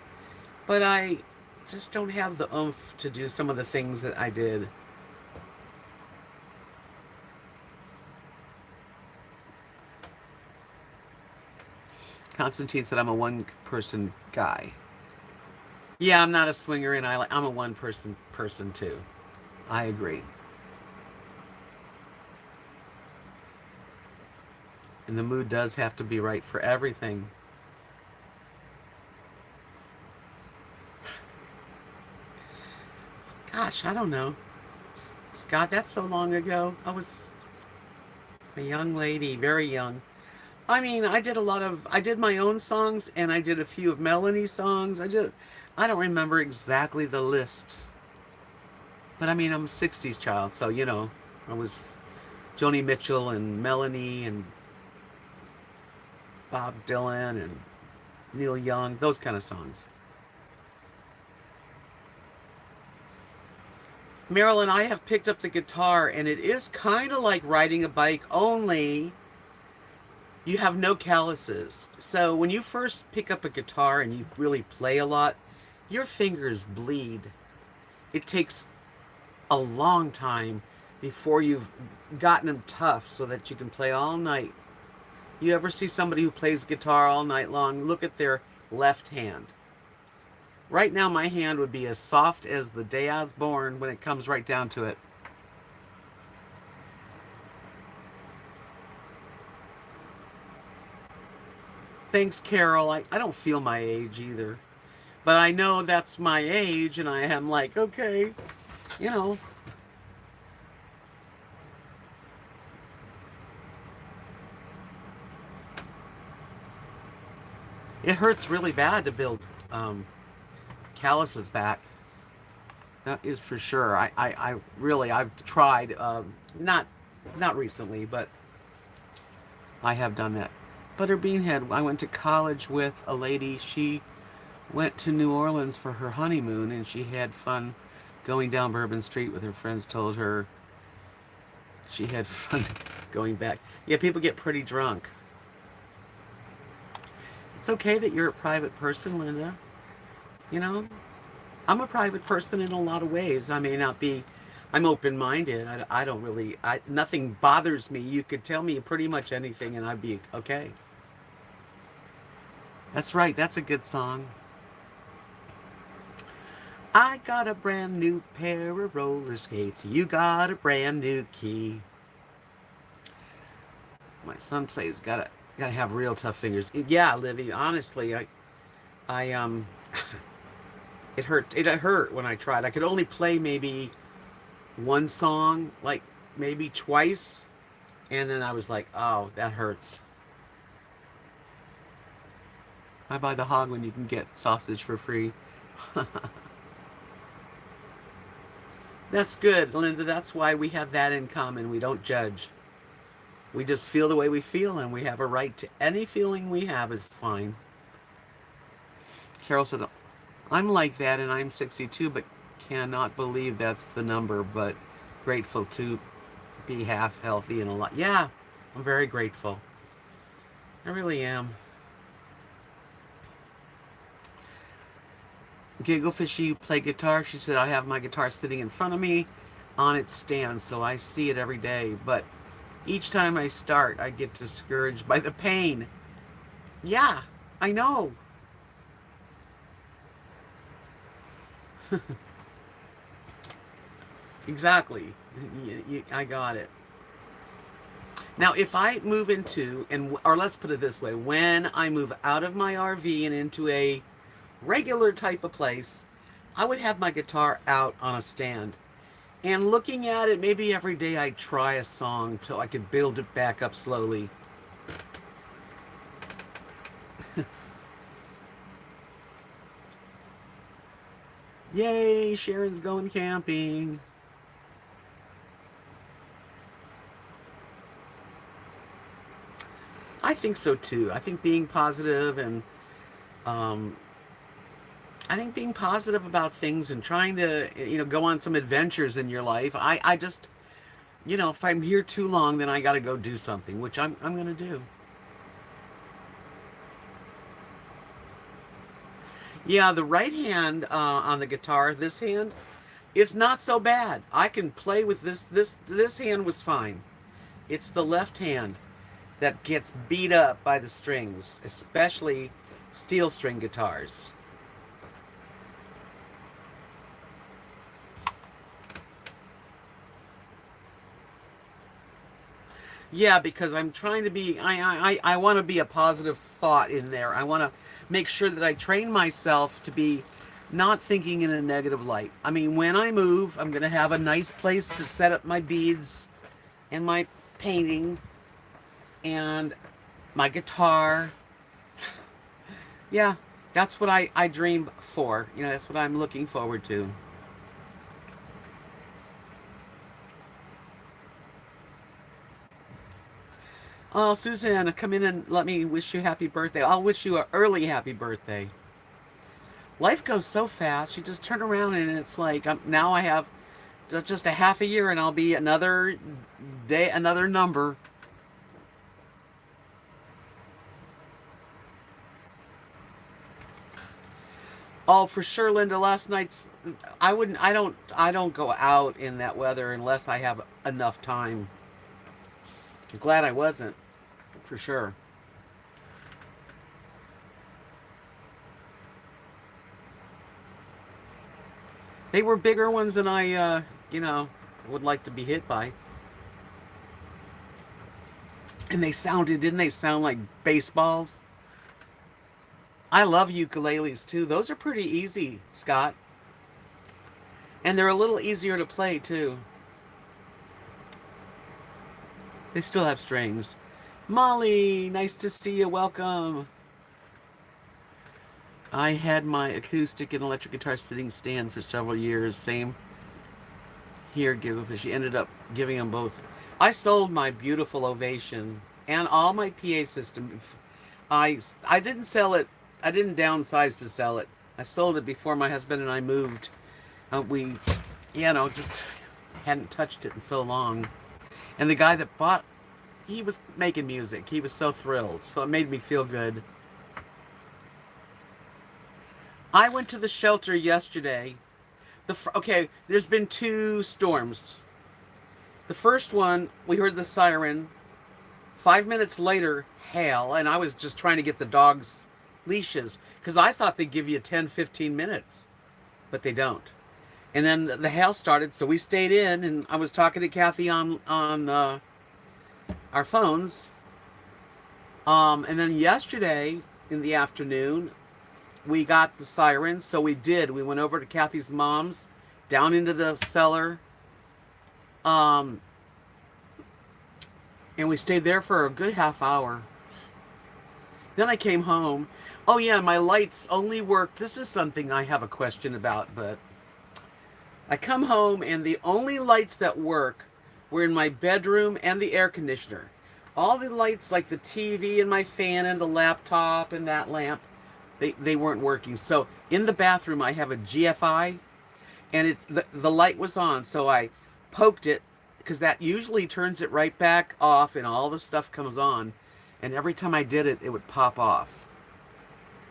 but I just don't have the oomph to do some of the things that I did. Constantine said I'm a one-person guy. Yeah, I'm not a swinger, and I'm a one person too. I agree. And the mood does have to be right for everything. Gosh, I don't know. Scott, that's so long ago. I was a young lady, very young. I mean, I did my own songs and I did a few of Melanie's songs. I don't remember exactly the list. But I mean, I'm a 60s child, so I was Joni Mitchell and Melanie and Bob Dylan and Neil Young, those kind of songs. Marilyn, I have picked up the guitar and it is kind of like riding a bike, only you have no calluses. So when you first pick up a guitar and you really play a lot, your fingers bleed. It takes a long time before you've gotten them tough so that you can play all night. You ever see somebody who plays guitar all night long? Look at their left hand. Right now, my hand would be as soft as the day I was born when it comes right down to it. Thanks, Carol. I don't feel my age either. But I know that's my age, and I am like, okay, you know. It hurts really bad to build calluses back. That is for sure. I really, I've tried, not recently, but I have done that. Butterbeanhead, I went to college with a lady. She went to New Orleans for her honeymoon, and she had fun going down Bourbon Street with her friends. Told her she had fun going back. Yeah, people get pretty drunk. It's okay that you're a private person, Linda. You know, I'm a private person in a lot of ways. I may not be I'm open-minded. I don't really, nothing bothers me. You could tell me pretty much anything and I'd be okay. That's right. That's a good song. I got a brand new pair of roller skates. You got a brand new key. My son plays. Gotta have real tough fingers. Yeah, Livy. Honestly, I it hurt. It hurt when I tried. I could only play maybe one song, like maybe twice, and then I was like, oh, that hurts. I buy the hog when you can get sausage for free. That's good, Linda. That's why we have that in common. We don't judge. We just feel the way we feel, and we have a right to any feeling we have is fine. Carol said, I'm like that, and I'm 62, but cannot believe that's the number, but grateful to be half healthy and alive. Yeah, I'm very grateful. I really am. Gigglefishy, you play guitar? She said, I have my guitar sitting in front of me on its stand, so I see it every day. But each time I start, I get discouraged by the pain. Yeah, I know. Exactly. I got it. Now, if I move into, or let's put it this way, when I move out of my RV and into a regular type of place, I would have my guitar out on a stand. And looking at it, maybe every day I'd try a song till I could build it back up slowly. Yay, Sharon's going camping. I think so too. I think being positive and um, I think being positive about things and trying to, go on some adventures in your life. I just, if I'm here too long, then I got to go do something, which I'm going to do. Yeah, the right hand on the guitar, this hand, is not so bad. I can play with this. This hand was fine. It's the left hand that gets beat up by the strings, especially steel string guitars. Yeah, because I'm trying to be, I want to be a positive thought in there. I want to make sure that I train myself to be not thinking in a negative light. I mean, when I move, I'm going to have a nice place to set up my beads and my painting and my guitar. Yeah, that's what I dream for. That's what I'm looking forward to. Oh, Susanna, come in and let me wish you happy birthday. I'll wish you an early happy birthday. Life goes so fast. You just turn around and it's like now I have just a half a year and I'll be another day, another number. Oh, for sure, Linda. Last night's I wouldn't I don't go out in that weather unless I have enough time. I'm glad I wasn't, for sure. They were bigger ones than would like to be hit by. And didn't they sound like baseballs? I love ukuleles too. Those are pretty easy, Scott. And they're a little easier to play too. They still have strings. Molly, nice to see you. Welcome. I had my acoustic and electric guitar sitting stand for several years. Same here, Gigglefish. She ended up giving them both. I sold my beautiful Ovation and all my PA system. I didn't sell it. I didn't downsize to sell it. I sold it before my husband and I moved. We, just hadn't touched it in so long. And the guy that bought, he was making music. He was so thrilled. So it made me feel good. I went to the shelter yesterday. Okay, there's been two storms. The first one, we heard the siren. 5 minutes later, hail, and I was just trying to get the dogs leashes because I thought they'd give you 10, 15 minutes, but they don't. And then the hail started, so we stayed in, and I was talking to Kathy on our phones. And then yesterday in the afternoon, we got the sirens, so we did. We went over to Kathy's mom's, down into the cellar, and we stayed there for a good half hour. Then I came home. Oh yeah, my lights only work. This is something I have a question about, but I come home and the only lights that work were in my bedroom and the air conditioner. All the lights, like the TV and my fan and the laptop and that lamp, they weren't working. So in the bathroom, I have a GFI, and the light was on. So I poked it, because that usually turns it right back off and all the stuff comes on. And every time I did it, it would pop off.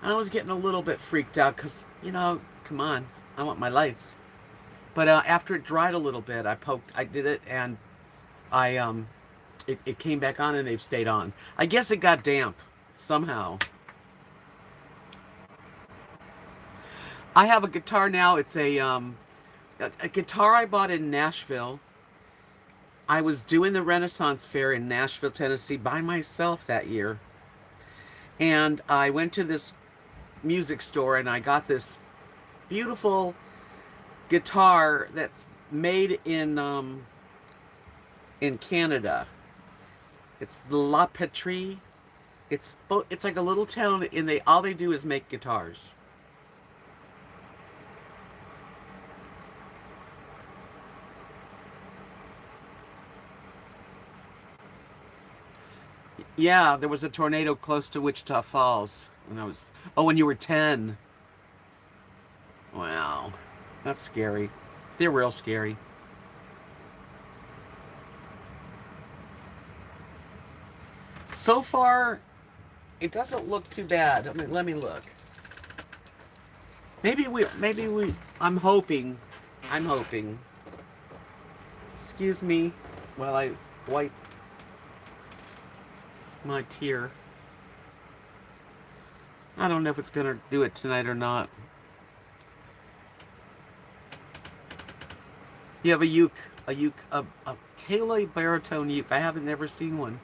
And I was getting a little bit freaked out because, come on, I want my lights. But after it dried a little bit, I did it, and it came back on, and they've stayed on. I guess it got damp somehow. I have a guitar now. It's a guitar I bought in Nashville. I was doing the Renaissance Fair in Nashville, Tennessee by myself that year. And I went to this music store and I got this beautiful guitar that's made in Canada. It's the La Patrie. It's like a little town, and all they do is make guitars. Yeah, there was a tornado close to Wichita Falls when you were 10. Wow, that's scary. They're real scary. So far, it doesn't look too bad. I mean, let me look. I'm hoping. Excuse me while I wipe my tear. I don't know if it's gonna do it tonight or not. You have a uke, a Kayla baritone uke. I haven't never seen one.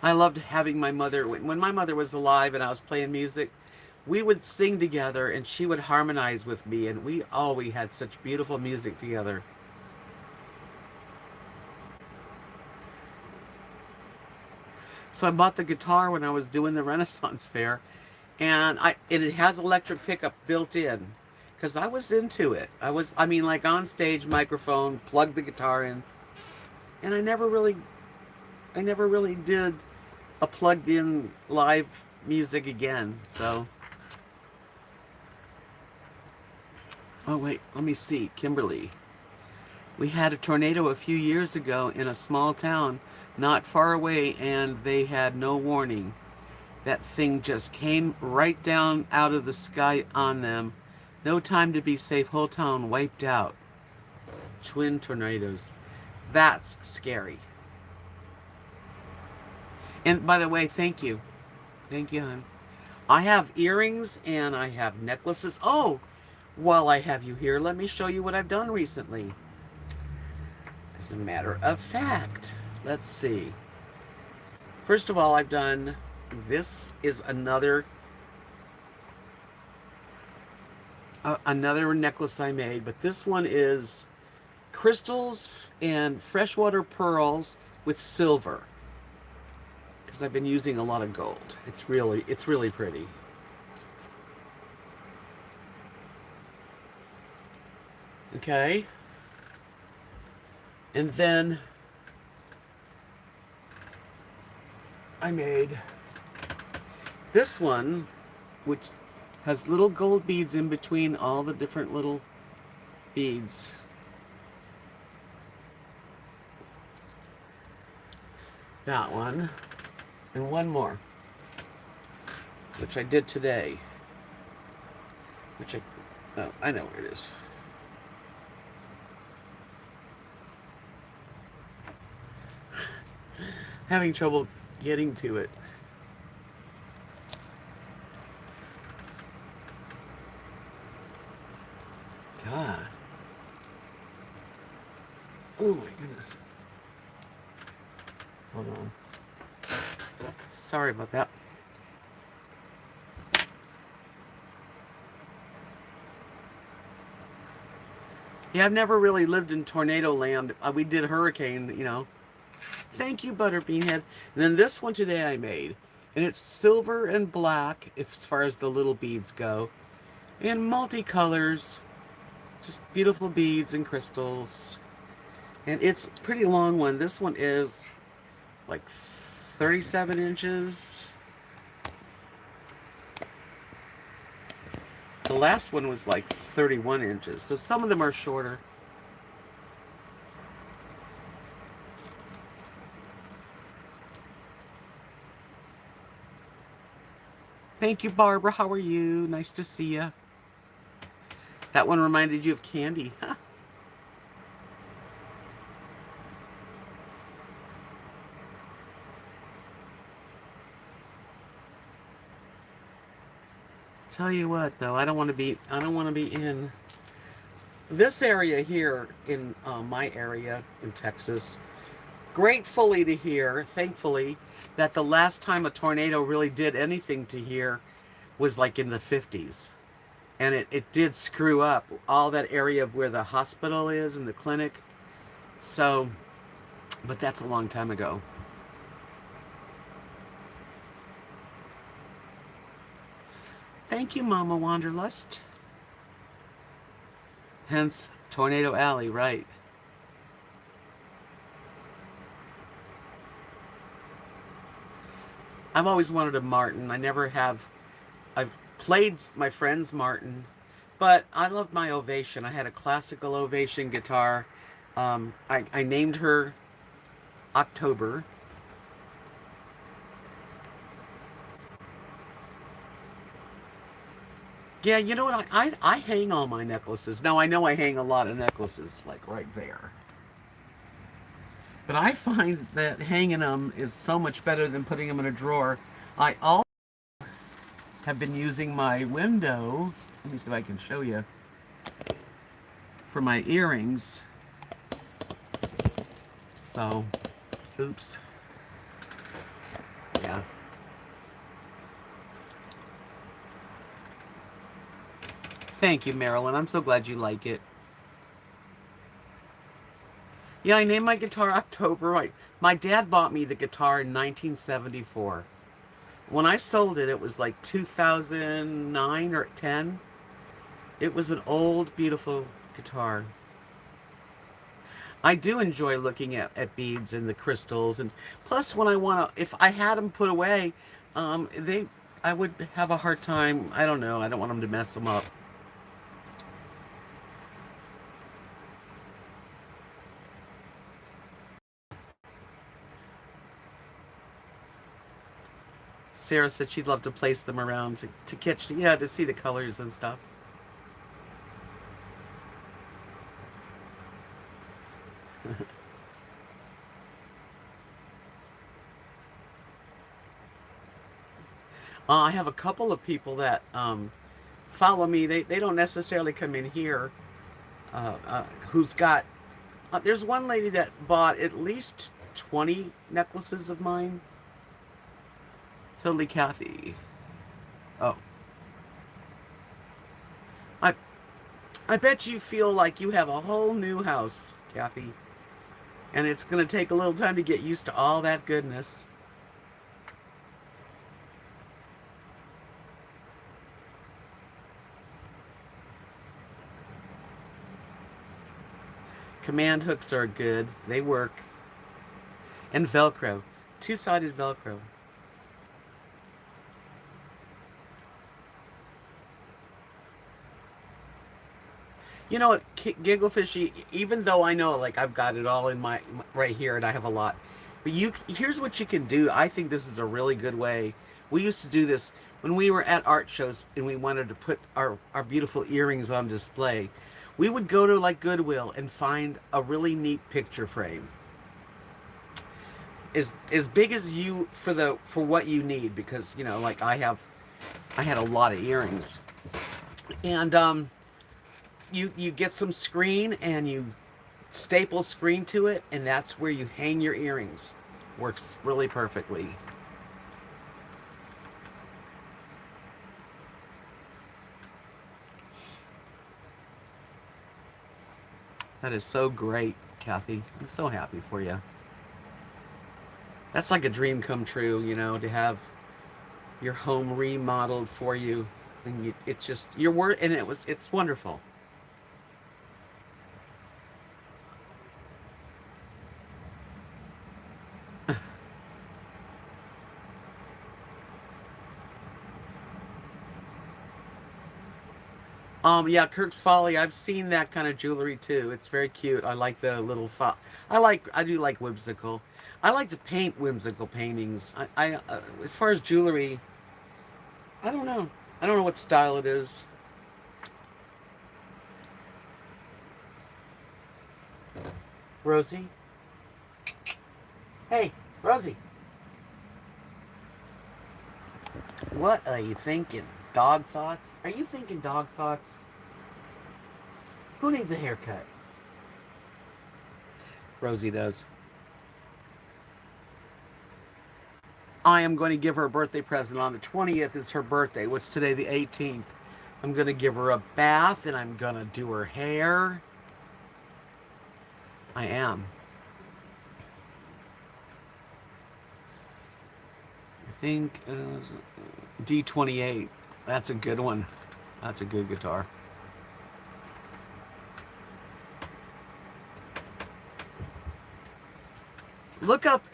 I loved having my mother, when my mother was alive and I was playing music, we would sing together and she would harmonize with me, and we had such beautiful music together. So I bought the guitar when I was doing the Renaissance Fair, and it has electric pickup built in, because I was into it. Like on stage, microphone, plug the guitar in, and I never really did a plugged in live music again. So, oh wait, let me see, Kimberly. We had a tornado a few years ago in a small town not far away, and they had no warning. That thing just came right down out of the sky on them. No time to be safe. Whole town wiped out. Twin tornadoes. That's scary. And by the way, thank you. Thank you, hon. I have earrings and I have necklaces. Oh, while I have you here, let me show you what I've done recently. As a matter of fact, let's see. First of all, this is another necklace I made, but this one is crystals and freshwater pearls with silver, because I've been using a lot of gold. It's really pretty. Okay. And then I made this one, which has little gold beads in between all the different little beads. That one. And one more, which I did today. Which oh, I know where it is. Having trouble getting to it. God. Oh my goodness. Hold on. Sorry about that. Yeah, I've never really lived in tornado land. We did hurricane, you know. Thank you, Butterbeanhead. And then this one today I made. And it's silver and black as far as the little beads go. And multicolors. Just beautiful beads and crystals. And it's a pretty long one. This one is like 37 inches. The last one was like 31 inches. So some of them are shorter. Thank you, Barbara. How are you? Nice to see you. That one reminded you of Candy. Huh? Tell you what, though, I don't want to be in this area here in my area in Texas. Gratefully to hear, thankfully, that the last time a tornado really did anything to here was like in the 50s. And it did screw up all that area of where the hospital is and the clinic. So, but that's a long time ago. Thank you, Mama Wanderlust. Hence, Tornado Alley, right. I've always wanted a Martin. I never have. I've played my friend's Martin, but I loved my Ovation. I had a classical Ovation guitar. I named her October. Yeah, you know what? I hang all my necklaces. Now, I know I hang a lot of necklaces, like right there. But I find that hanging them is so much better than putting them in a drawer. I also have been using my window. Let me see if I can show you. For my earrings. So, oops. Yeah. Thank you, Marilyn. I'm so glad you like it. Yeah, I named my guitar October. My dad bought me the guitar in 1974. When I sold it, it was like 2009 or 10. It was an old, beautiful guitar. I do enjoy looking at beads and the crystals, and plus when I want to, if I had them put away, I would have a hard time. I don't know. I don't want them to mess them up. Sarah said she'd love to place them around to catch, yeah, to see the colors and stuff. I have a couple of people that follow me. They don't necessarily come in here. Who's got? There's one lady that bought at least 20 necklaces of mine. Totally Kathy. Oh, I I bet you feel like you have a whole new house, Kathy, and it's gonna take a little time to get used to all that goodness. Command hooks are good. They work. And Velcro. Two-sided Velcro. You know what, Gigglefishy, even though I know, like, I've got it all in my right here and I have a lot, But here's what you can do. I think this is a really good way. We used to do this when we were at art shows and we wanted to put our beautiful earrings on display. We would go to like Goodwill and find a really neat picture frame. As big as you for what you need, because you know, like I had a lot of earrings. And you get some screen and you staple screen to it, and that's where you hang your earrings. Works really perfectly. That is so great, Kathy. I'm so happy for you. That's like a dream come true, you know, to have your home remodeled for you, and it's just your word, and it's wonderful. Yeah, Kirk's Folly. I've seen that kind of jewelry too. It's very cute. I like the little I do like whimsical. I like to paint whimsical paintings. As far as jewelry, I don't know. I don't know what style it is. Rosie? Hey, Rosie. What are you thinking? Dog thoughts? Are you thinking dog thoughts? Who needs a haircut? Rosie does. I am going to give her a birthday present on the 20th. It's her birthday. What's today, the 18th? I'm going to give her a bath and I'm going to do her hair. I am. I think D28. That's a good one. That's a good guitar.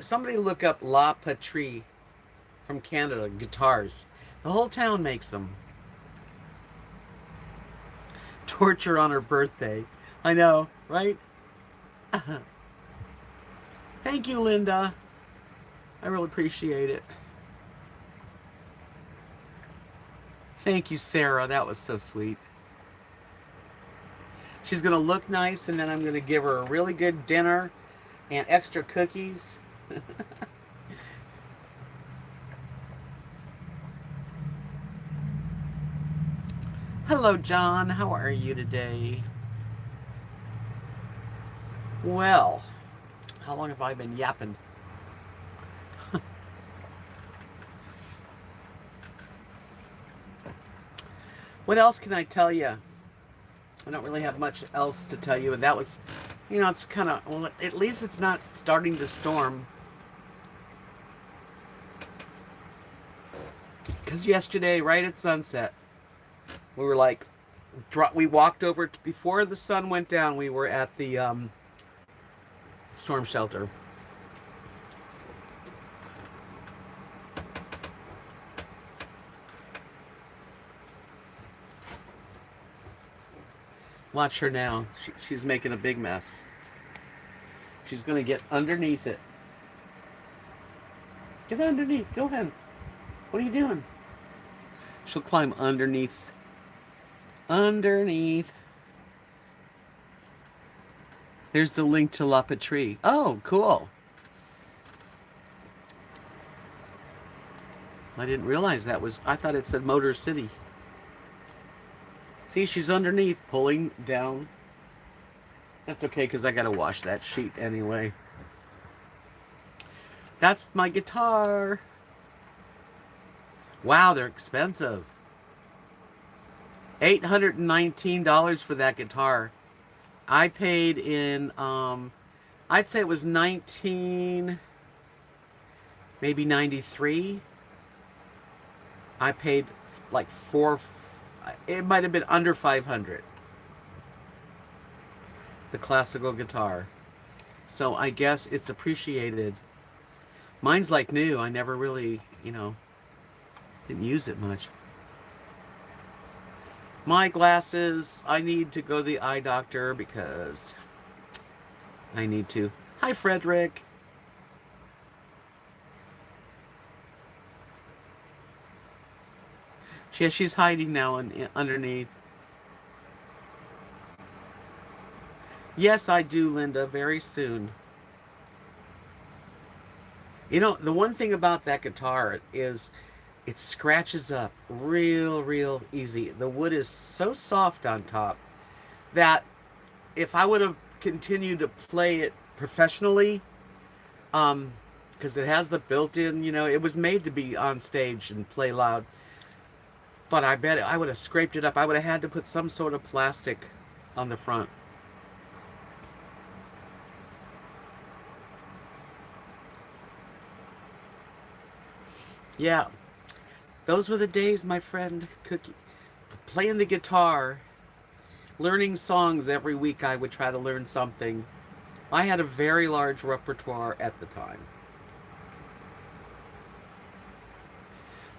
Somebody look up La Patrie from Canada guitars. The whole town makes them. Torture on her birthday. I know, right? Thank you, Linda. I really appreciate it. Thank you, Sarah. That was so sweet. She's going to look nice, and then I'm going to give her a really good dinner and extra cookies. Hello, John. How are you today? Well, how long have I been yapping? What else can I tell you? I don't really have much else to tell you. And that was, you know, it's kind of, well, at least it's not starting to storm. Because yesterday, right at sunset, we were like, we walked over, before the sun went down, we were at the storm shelter. Watch her now. She's making a big mess. She's going to get underneath it. Get underneath. Go ahead. What are you doing? She'll climb underneath. Underneath. There's the link to La Patrie. Oh, cool. I didn't realize that was... I thought it said Motor City. See, she's underneath, pulling down. That's okay, because I got to wash that sheet anyway. That's my guitar. Wow, they're expensive. $819 for that guitar. I paid in, I'd say it was 19, maybe 93. I paid like it might have been under 500. The classical guitar. So I guess it's appreciated. Mine's like new. I never really, you know, didn't use it much. My glasses, I need to go to the eye doctor because I need to. Hi, Frederick. She's hiding now underneath. Yes, I do, Linda, very soon. You know, the one thing about that guitar is it scratches up real easy. The wood is so soft on top that if I would have continued to play it professionally, because it has the built-in, it was made to be on stage and play loud. But I bet I would have scraped it up. I would have had to put some sort of plastic on the front. Yeah, those were the days, my friend. Cookie, playing the guitar, learning songs every week. I would try to learn something. I had a very large repertoire at the time.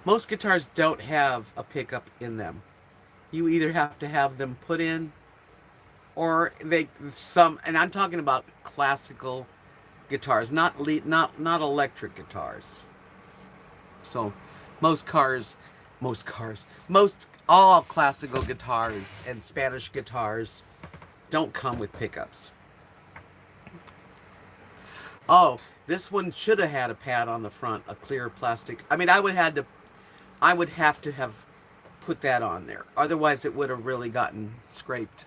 Most guitars don't have a pickup in them. You either have to have them put in, or and I'm talking about classical guitars, not electric guitars. So most all classical guitars and Spanish guitars don't come with pickups. Oh, this one should have had a pad on the front, a clear plastic. I mean, I would have to have put that on there. Otherwise, it would have really gotten scraped.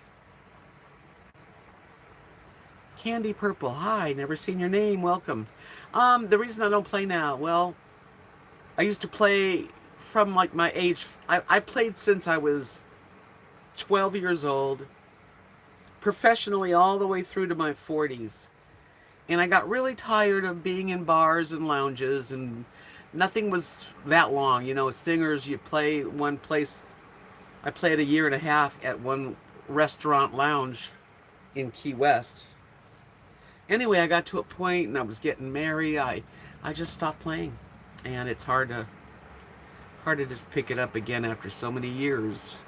Candy Purple, hi, never seen your name, welcome. The reason I don't play now, well, I used to play from like my age. I played since I was 12 years old, professionally all the way through to my 40s. And I got really tired of being in bars and lounges, and nothing was that long. Singers, you play one place. I played a year and a half at one restaurant lounge in Key West. Anyway, I got to a point and I was getting married. I just stopped playing. And it's hard to just pick it up again after so many years.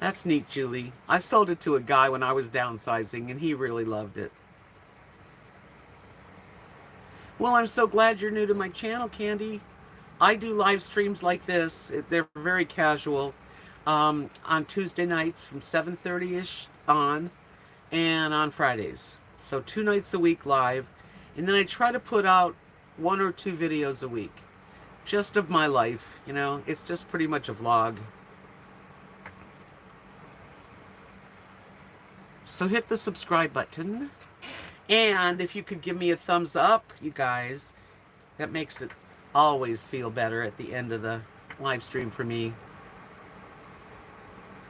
That's neat, Julie. I sold it to a guy when I was downsizing, and he really loved it. Well, I'm so glad you're new to my channel, Candy. I do live streams like this. They're very casual. On Tuesday nights from 7:30-ish on, and on Fridays. So 2 nights a week live. And then I try to put out 1 or 2 videos a week. Just of my life, It's just pretty much a vlog. So hit the subscribe button. And if you could give me a thumbs up, you guys, that makes it always feel better at the end of the live stream for me.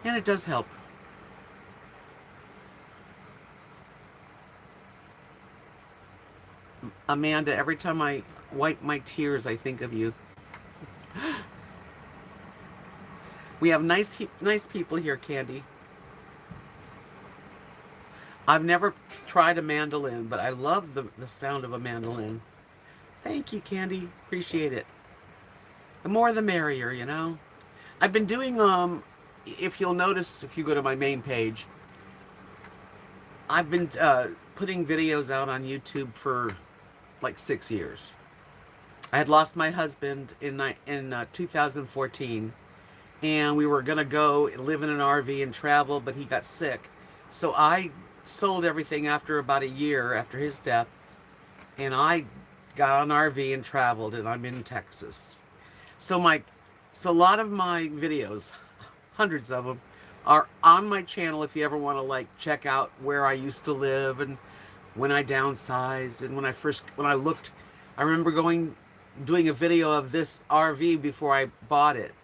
And it does help. Amanda, every time I wipe my tears, I think of you. We have nice people here, Candy. I've never tried a mandolin, but I love the sound of a mandolin. Thank you, Candy. Appreciate it. The more the merrier, I've been doing, if you'll notice, if you go to my main page, I've been putting videos out on YouTube for like 6 years. I had lost my husband in 2014, and we were going to go live in an RV and travel, but he got sick. So I sold everything after about a year after his death, and I got on an RV and traveled, and I'm in Texas. So a lot of my videos, hundreds of them, are on my channel if you ever want to check out where I used to live and when I downsized and when I looked. I remember doing a video of this RV before I bought it.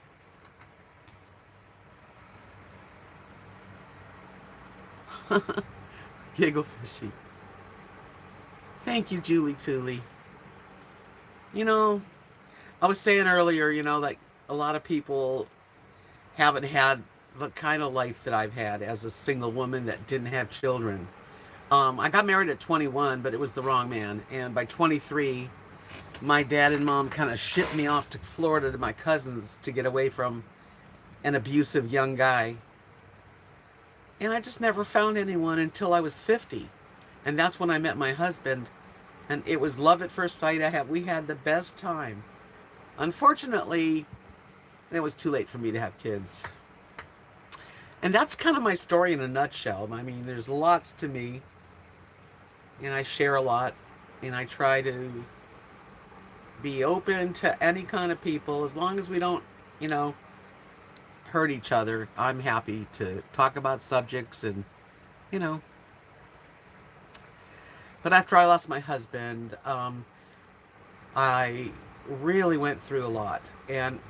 Giggle fishy. Thank you, Julie Tooley. I was saying earlier, a lot of people haven't had the kind of life that I've had as a single woman that didn't have children. I got married at 21, but it was the wrong man. And by 23, my dad and mom kind of shipped me off to Florida to my cousins to get away from an abusive young guy. And I just never found anyone until I was 50. And that's when I met my husband. And it was love at first sight. We had the best time. Unfortunately, it was too late for me to have kids. And that's kind of my story in a nutshell. I mean, there's lots to me, and I share a lot, and I try to be open to any kind of people as long as we don't, you know, hurt each other. I'm happy to talk about subjects and, you know. But after I lost my husband, I really went through a lot. And,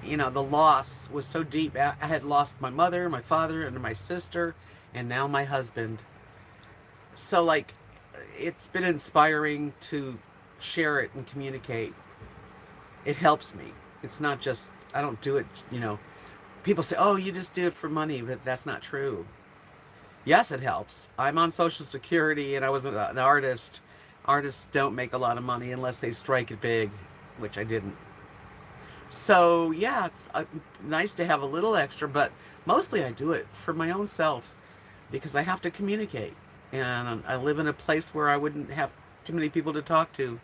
you know, the loss was so deep. I had lost my mother, my father, and my sister, and now my husband. So, like, it's been inspiring to share it and communicate. It helps me. It's not just, I don't do it, you know. People say, oh, you just do it for money, but that's not true. Yes, it helps. I'm on Social Security and I was an artist. Artists don't make a lot of money unless they strike it big, which I didn't. So, yeah, it's nice to have a little extra, but mostly I do it for my own self because I have to communicate. And I live in a place where I wouldn't have too many people to talk to.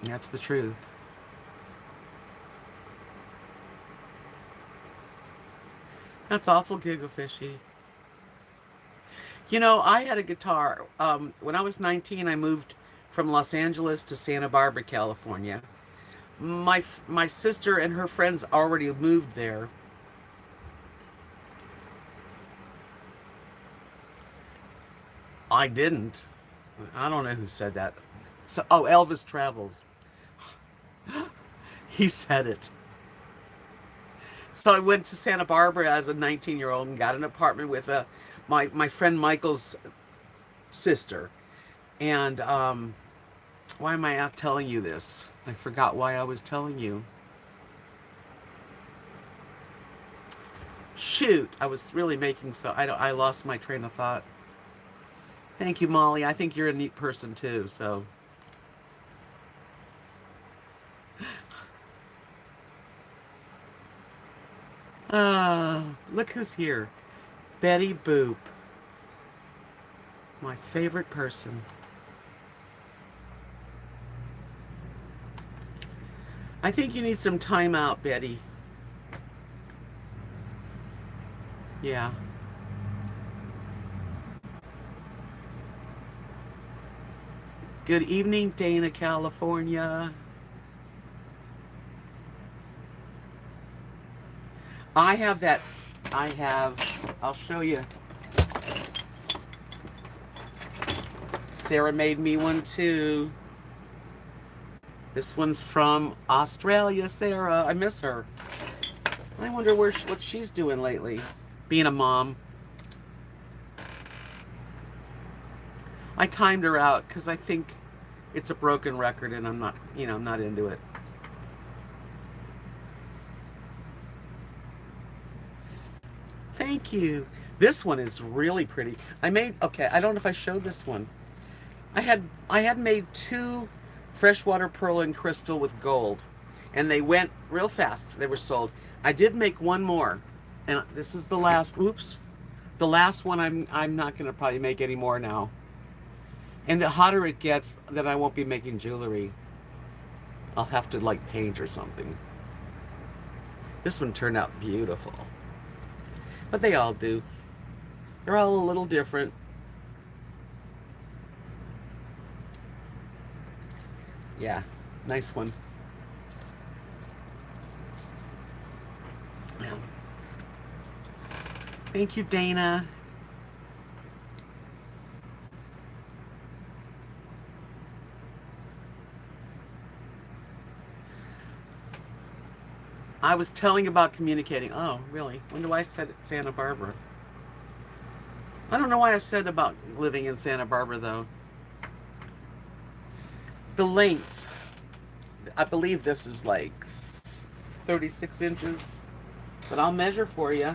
That's the truth. That's awful giggle fishy. You know, I had a guitar. When I was 19, I moved from Los Angeles to Santa Barbara, California. My sister and her friends already moved there. I didn't. I don't know who said that. So, oh, Elvis Travels. He said it. So I went to Santa Barbara as a 19-year-old and got an apartment with my friend Michael's sister. And why am I not telling you this? I forgot why I was telling you. Shoot, I was really making I lost my train of thought. Thank you, Molly. I think you're a neat person too, so. Look who's here. Betty Boop. My favorite person. I think you need some time out, Betty. Yeah. Good evening, Dana, California. I'll show you. Sarah made me one too. This one's from Australia, Sarah. I miss her. I wonder what she's doing lately. Being a mom. I timed her out because I think it's a broken record and I'm not into it. Thank you. This one is really pretty. Okay, I don't know if I showed this one. I had made 2 freshwater pearl and crystal with gold, and they went real fast. They were sold. I did make one more, and this is the last. Oops, the last one. I'm not gonna probably make any more now. And the hotter it gets, then I won't be making jewelry. I'll have to like paint or something. This one turned out beautiful. But they all do. They're all a little different. Yeah, nice one. Yeah. Thank you, Dana. I was telling about communicating. Oh, really? When do I said it? Santa Barbara. I don't know why I said about living in Santa Barbara, though. The length. I believe this is like 36 inches. But I'll measure for you.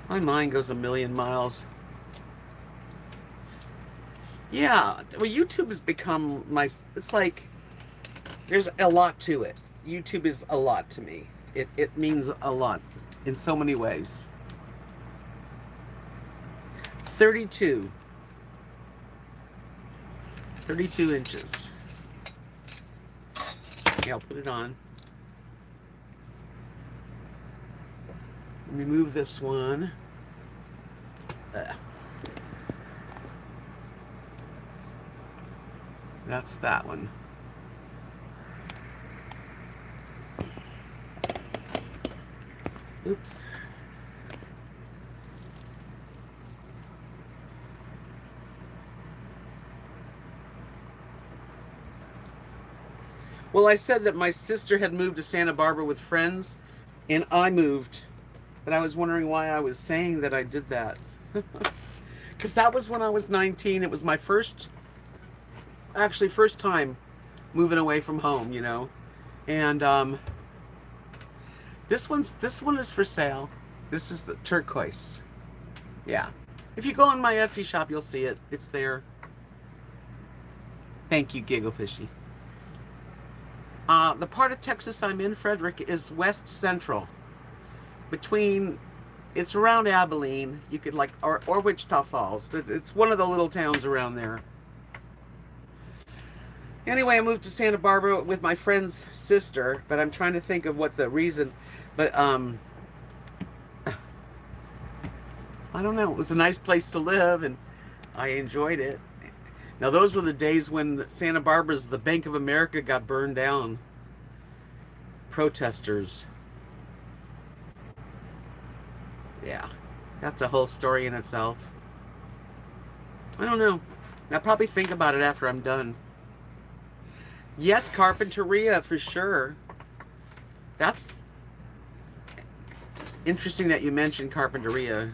My mind goes a million miles. Yeah. Well, YouTube has become it's like, there's a lot to it. YouTube is a lot to me. It means a lot in so many ways. 32. 32 inches. Okay, I'll put it on. Let me move this one. That's that one. Oops. Well, I said that my sister had moved to Santa Barbara with friends, and I moved. But I was wondering why I was saying that I did that. Because that was when I was 19. It was my first time moving away from home, you know. And this one is for sale. This is the turquoise. Yeah. If you go on my Etsy shop, you'll see it. It's there. Thank you, Giggle Fishy. The part of Texas I'm in, Frederick, is west central. It's around Abilene. You could or Wichita Falls, but it's one of the little towns around there. Anyway, I moved to Santa Barbara with my friend's sister, but I'm trying to think of what the reason. But I don't know. It was a nice place to live, and I enjoyed it. Now, those were the days when Santa Barbara's the Bank of America got burned down. Protesters. Yeah, that's a whole story in itself. I don't know. I'll probably think about it after I'm done. Yes, Carpinteria, for sure. That's interesting that you mentioned Carpinteria.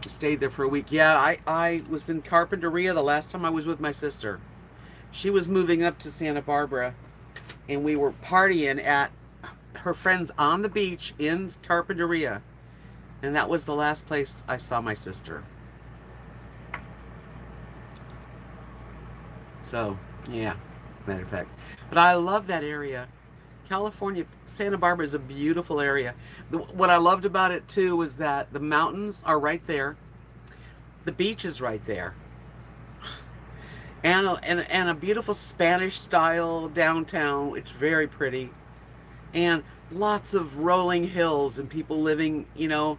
Stayed there for a week. Yeah, I was in Carpinteria the last time I was with my sister. She was moving up to Santa Barbara, and we were partying at her friends on the beach in Carpinteria, and that was the last place I saw my sister. So, yeah, matter of fact. But I love that area. California, Santa Barbara is a beautiful area. What I loved about it, too, was that the mountains are right there. The beach is right there. And a beautiful Spanish-style downtown. It's very pretty. And lots of rolling hills and people living, you know,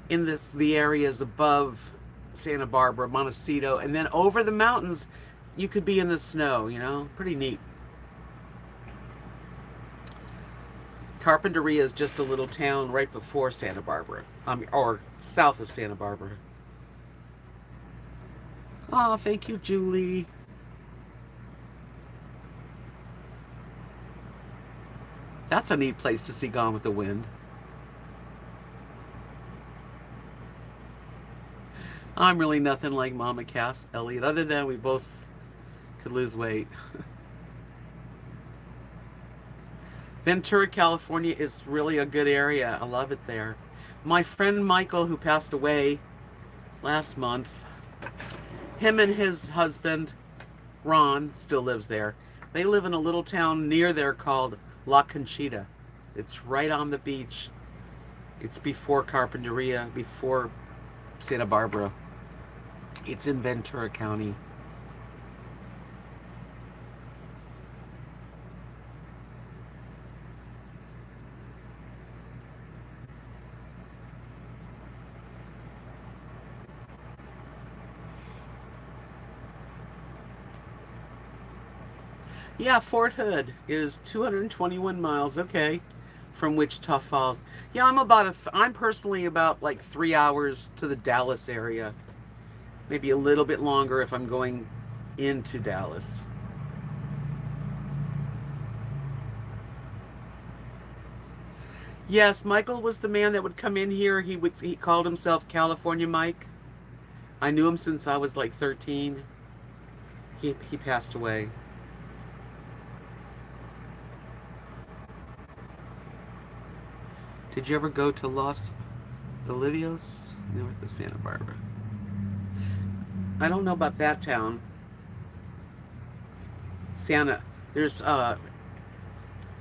in the areas above Santa Barbara, Montecito. And then over the mountains, you could be in the snow, you know. Pretty neat. Carpinteria is just a little town right before Santa Barbara, or south of Santa Barbara. Oh, thank you, Julie. That's a neat place to see Gone with the Wind. I'm really nothing like Mama Cass Elliot, other than we both could lose weight. Ventura, California is really a good area. I love it there. My friend Michael, who passed away last month, him and his husband, Ron, still lives there. They live in a little town near there called La Conchita. It's right on the beach. It's before Carpinteria, before Santa Barbara. It's in Ventura County. Yeah, Fort Hood is 221 miles, okay, from Wichita Falls. Yeah, I'm personally about like 3 hours to the Dallas area. Maybe a little bit longer if I'm going into Dallas. Yes, Michael was the man that would come in here. He called himself California Mike. I knew him since I was like 13. He passed away. Did you ever go to Los Olivios, north of Santa Barbara? I don't know about that town. There's a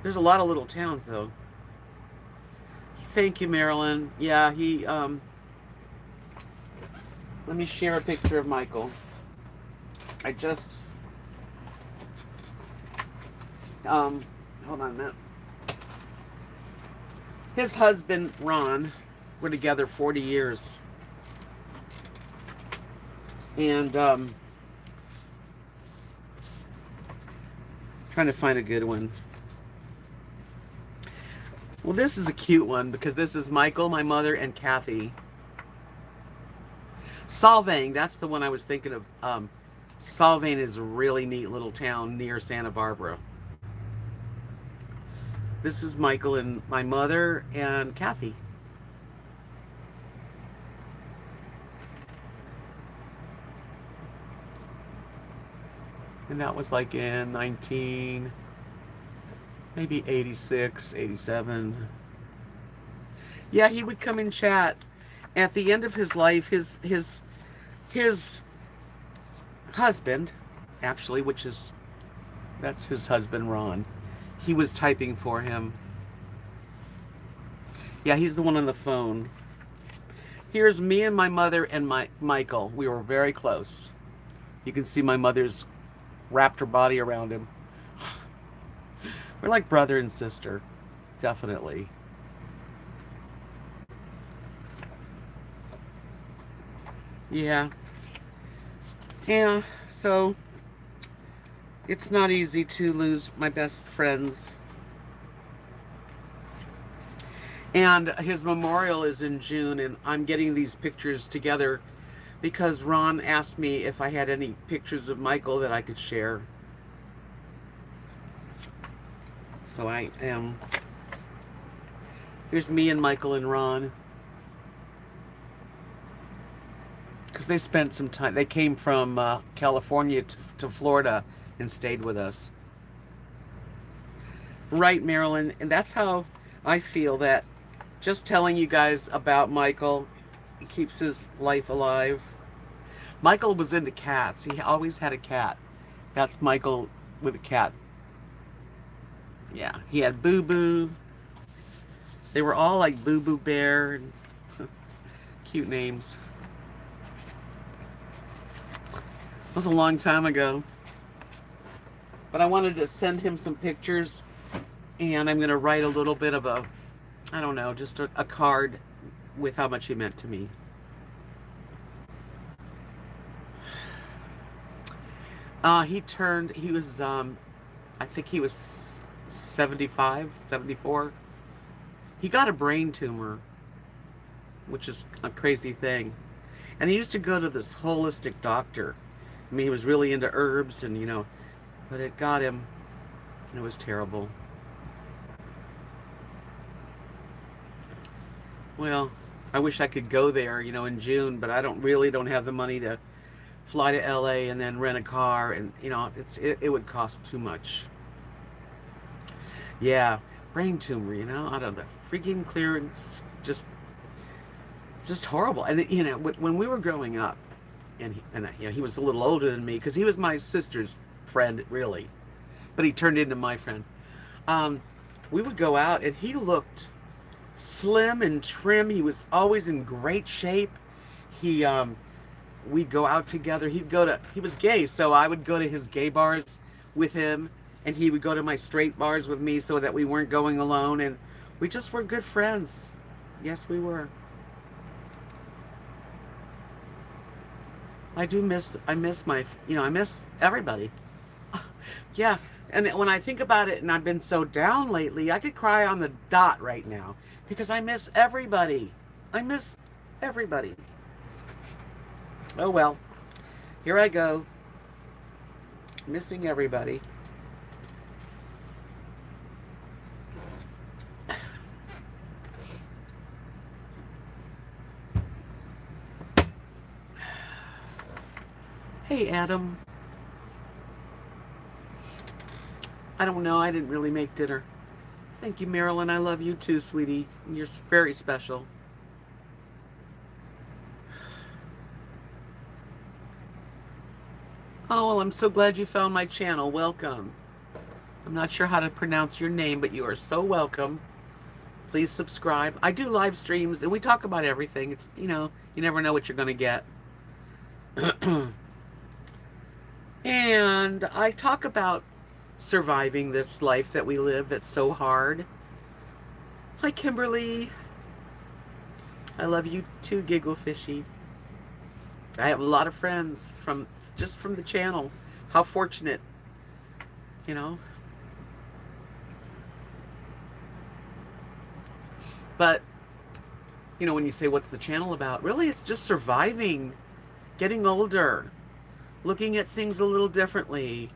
lot of little towns though. Thank you, Marilyn. Yeah, Let me share a picture of Michael. I just, hold on a minute. His husband, Ron, we're together 40 years. And, trying to find a good one. Well, this is a cute one because this is Michael, my mother, and Kathy. Solvang, that's the one I was thinking of. Solvang is a really neat little town near Santa Barbara. This is Michael and my mother and Kathy. And that was like in maybe 86, 87. Yeah, he would come and chat. At the end of his life, his husband, actually, that's his husband, Ron. He was typing for him. Yeah, he's the one on the phone. Here's me and my mother and Michael. We were very close. You can see my mother's wrapped her body around him. We're like brother and sister, definitely. Yeah. Yeah, so it's not easy to lose my best friends. And his memorial is in June, and I'm getting these pictures together because Ron asked me if I had any pictures of Michael that I could share. So I am. Here's me and Michael and Ron. Because they spent some time. They came from California to Florida and stayed with us. Right, Marilyn. And that's how I feel, that just telling you guys about Michael, it keeps his life alive. Michael was into cats. He always had a cat. That's Michael with a cat. Yeah, he had Boo Boo. They were all like Boo Boo Bear and cute names. It was a long time ago. But I wanted to send him some pictures, and I'm going to write a little bit of a, I don't know, just a card with how much he meant to me. He was, I think he was 75, 74. He got a brain tumor, which is a crazy thing. And he used to go to this holistic doctor. I mean, he was really into herbs and, you know, but it got him. It was terrible. Well, I wish I could go there, you know, in June, but I don't have the money to fly to LA and then rent a car, and, you know, it would cost too much. Yeah, brain tumor, you know, out of the freaking clearance, it's just horrible. And, you know, when we were growing up, and you know, he was a little older than me because he was my sister's friend, really, but he turned into my friend. We would go out, and he looked slim and trim. He was always in great shape. We'd go out together. He was gay, so I would go to his gay bars with him, and he would go to my straight bars with me so that we weren't going alone, and we just were good friends. Yes, we were. I miss everybody. Yeah, and when I think about it, and I've been so down lately, I could cry on the dot right now because I miss everybody. I miss everybody. Oh well, here I go, missing everybody. Hey, Adam. I don't know. I didn't really make dinner. Thank you, Marilyn. I love you too, sweetie. You're very special. Oh, well, I'm so glad you found my channel. Welcome. I'm not sure how to pronounce your name, but you are so welcome. Please subscribe. I do live streams, and we talk about everything. It's, you know, you never know what you're going to get. And I talk about surviving this life that we live that's so hard. Hi, Kimberly. I love you too, Giggle Fishy. I have a lot of friends from just from the channel. How fortunate, you know. But, you know, when you say, what's the channel about? Really, it's just surviving, getting older, looking at things a little differently,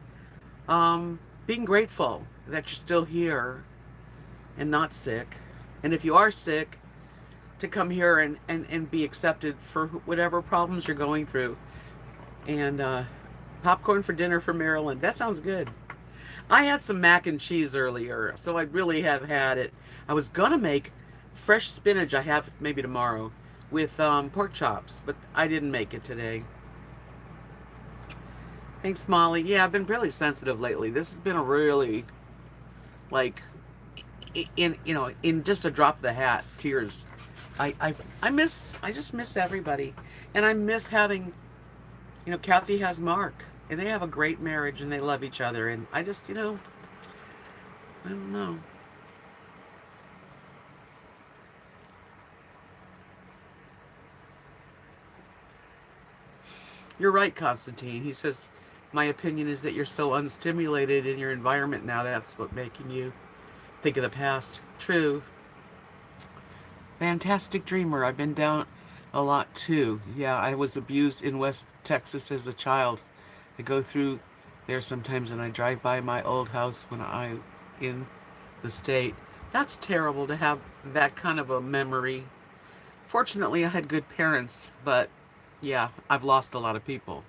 being grateful that you're still here and not sick. And if you are sick, to come here and be accepted for whatever problems you're going through. And popcorn for dinner for Maryland. That sounds good. I had some mac and cheese earlier, so I really have had it. I was gonna make fresh spinach. I have maybe tomorrow with pork chops, but I didn't make it today. Thanks, Molly. Yeah, I've been really sensitive lately. This has been a really, like, in in just a drop of the hat, tears. I just miss everybody, and I miss having, Kathy has Mark, and they have a great marriage, and they love each other, and I just, I don't know. You're right, Constantine. He says, my opinion is that you're so unstimulated in your environment now. That's what making you think of the past. True. Fantastic dreamer. I've been down a lot too. Yeah, I was abused in West Texas as a child. I go through there sometimes and I drive by my old house when I'm in the state. That's terrible to have that kind of a memory. Fortunately, I had good parents, but yeah, I've lost a lot of people.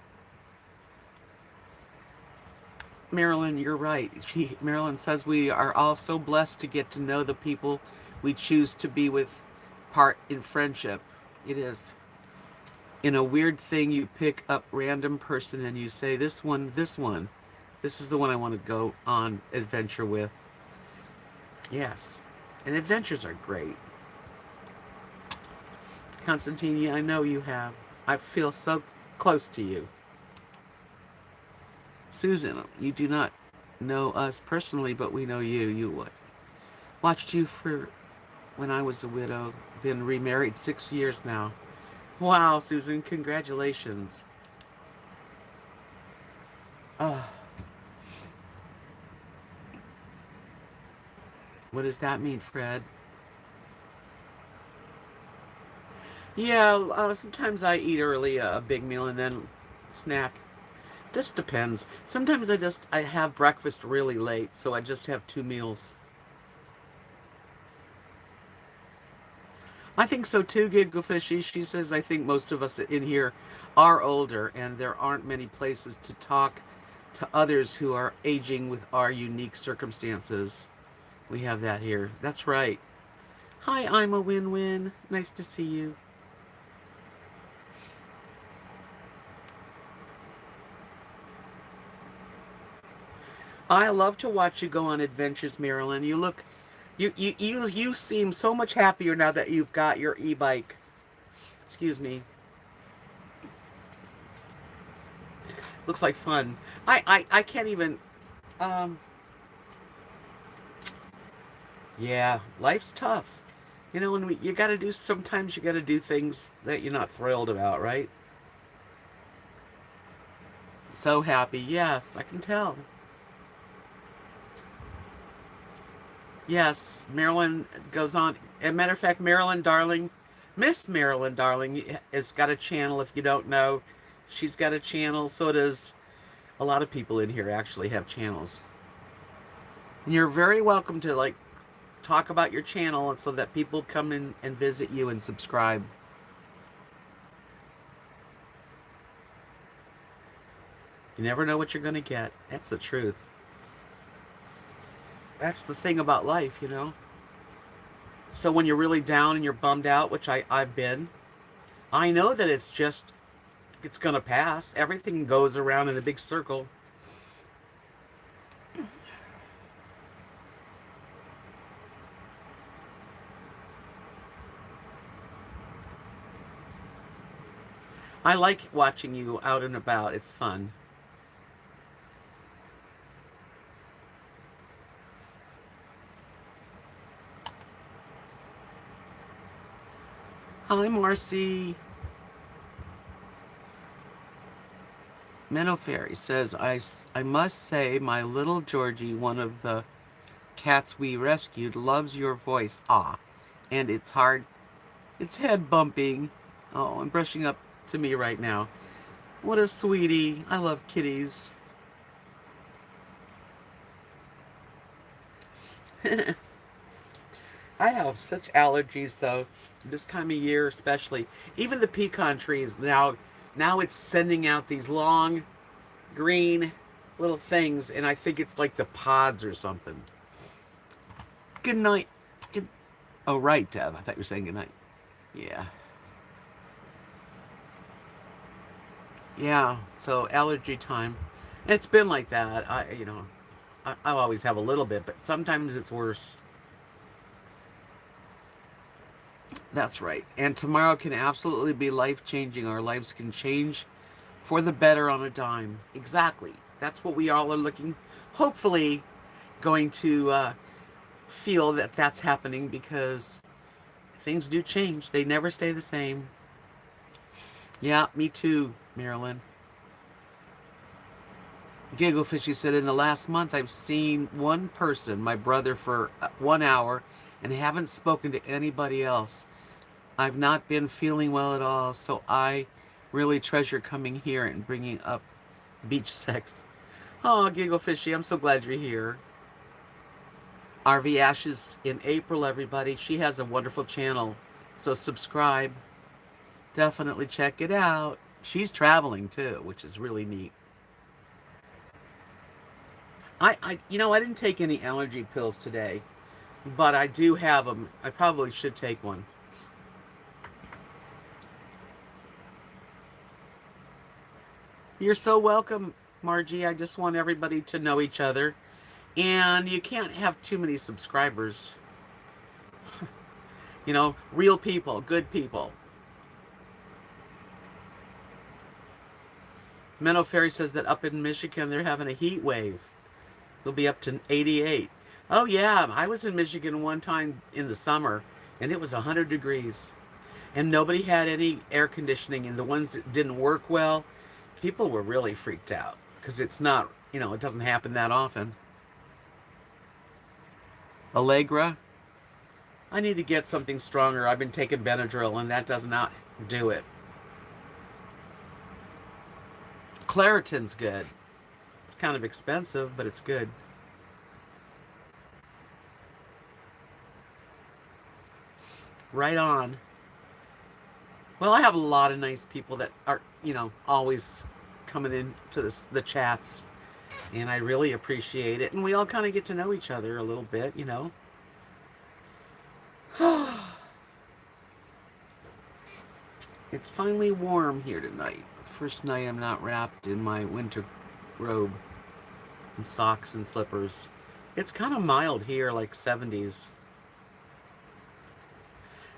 Marilyn, you're right. Marilyn says we are all so blessed to get to know the people we choose to be with, part in friendship. It is. In a weird thing, you pick up random person and you say, this one, this one. This is the one I want to go on adventure with. Yes. And adventures are great. Constantine, I know you have. I feel so close to you. Susan, you do not know us personally, but we know you. You what? Watched you for when I was a widow. Been remarried 6 years now. Wow, Susan, congratulations. Oh, what does that mean, Fred? Yeah, sometimes I eat early a big meal and then snack. Just depends. Sometimes I have breakfast really late, so I just have 2 meals. I think so too, Gigglefishy. She says I think most of us in here are older and there aren't many places to talk to others who are aging with our unique circumstances. We have that here. That's right. Hi, I'm a win-win. Nice to see you. I love to watch you go on adventures, Marilyn. You seem so much happier now that you've got your e-bike. Excuse me. Looks like fun. I can't even. Um. Yeah, life's tough. When you got to do. Sometimes you got to do things that you're not thrilled about, right? So happy. Yes, I can tell. Yes, Marilyn goes on. As a matter of fact, Marilyn Darling, Miss Marilyn Darling, has got a channel. If you don't know, she's got a channel. So does a lot of people in here actually have channels. And you're very welcome to talk about your channel so that people come in and visit you and subscribe. You never know what you're going to get. That's the truth. That's the thing about life. So when you're really down and you're bummed out, which I've been, I know that it's going to pass. Everything goes around in a big circle. I like watching you out and about. It's fun. Hi, Marcy. Minnow Fairy says, I must say, my little Georgie, one of the cats we rescued, loves your voice. Ah, and it's hard. It's head bumping. Oh, I'm brushing up to me right now. What a sweetie. I love kitties. I have such allergies though, this time of year especially. Even the pecan trees now it's sending out these long green little things, and I think it's like the pods or something. Good night. Good... Oh right, Deb. I thought you were saying good night. Yeah. Yeah. So allergy time. It's been like that. I always have a little bit, but sometimes it's worse. That's right. And tomorrow can absolutely be life changing. Our lives can change for the better on a dime. Exactly. That's what we all are looking, hopefully, going to feel that that's happening, because things do change. They never stay the same. Yeah, me too, Marilyn. Gigglefishy said, in the last month, I've seen one person, my brother, for 1 hour and haven't spoken to anybody else. I've not been feeling well at all, so I really treasure coming here and bringing up beach sex. Oh, Gigglefishy, I'm so glad you're here. RV Ashes in April, everybody. She has a wonderful channel, so subscribe. Definitely check it out. She's traveling too, which is really neat. I didn't take any allergy pills today, but I do have them. I probably should take one. You're so welcome, Margie. I just want everybody to know each other. And you can't have too many subscribers. Real people, good people. Minnow Fairy says that up in Michigan they're having a heat wave. It'll be up to 88. Oh, yeah. I was in Michigan one time in the summer, and it was 100 degrees. And nobody had any air conditioning, and the ones that didn't work well, people were really freaked out because it's not, it doesn't happen that often. Allegra, I need to get something stronger. I've been taking Benadryl, and that does not do it. Claritin's good. It's kind of expensive, but it's good. Right on. Well, I have a lot of nice people that are, always coming into the chats, and I really appreciate it. And we all kind of get to know each other a little bit. It's finally warm here tonight. The first night I'm not wrapped in my winter robe and socks and slippers. It's kind of mild here, like 70s.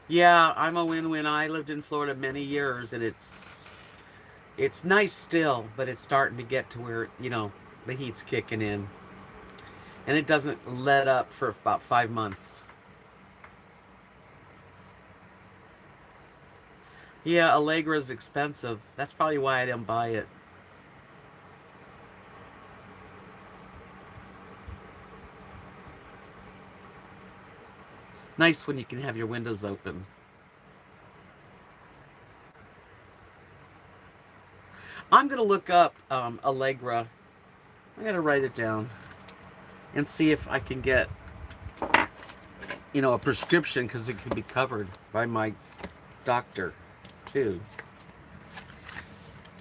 Yeah, I'm a win-win. I lived in Florida many years, and it's nice still, but it's starting to get to where, the heat's kicking in. And it doesn't let up for about 5 months. Yeah, Allegra's expensive. That's probably why I didn't buy it. Nice when you can have your windows open. I'm going to look up Allegra. I got to write it down and see if I can get, a prescription, because it can be covered by my doctor, too.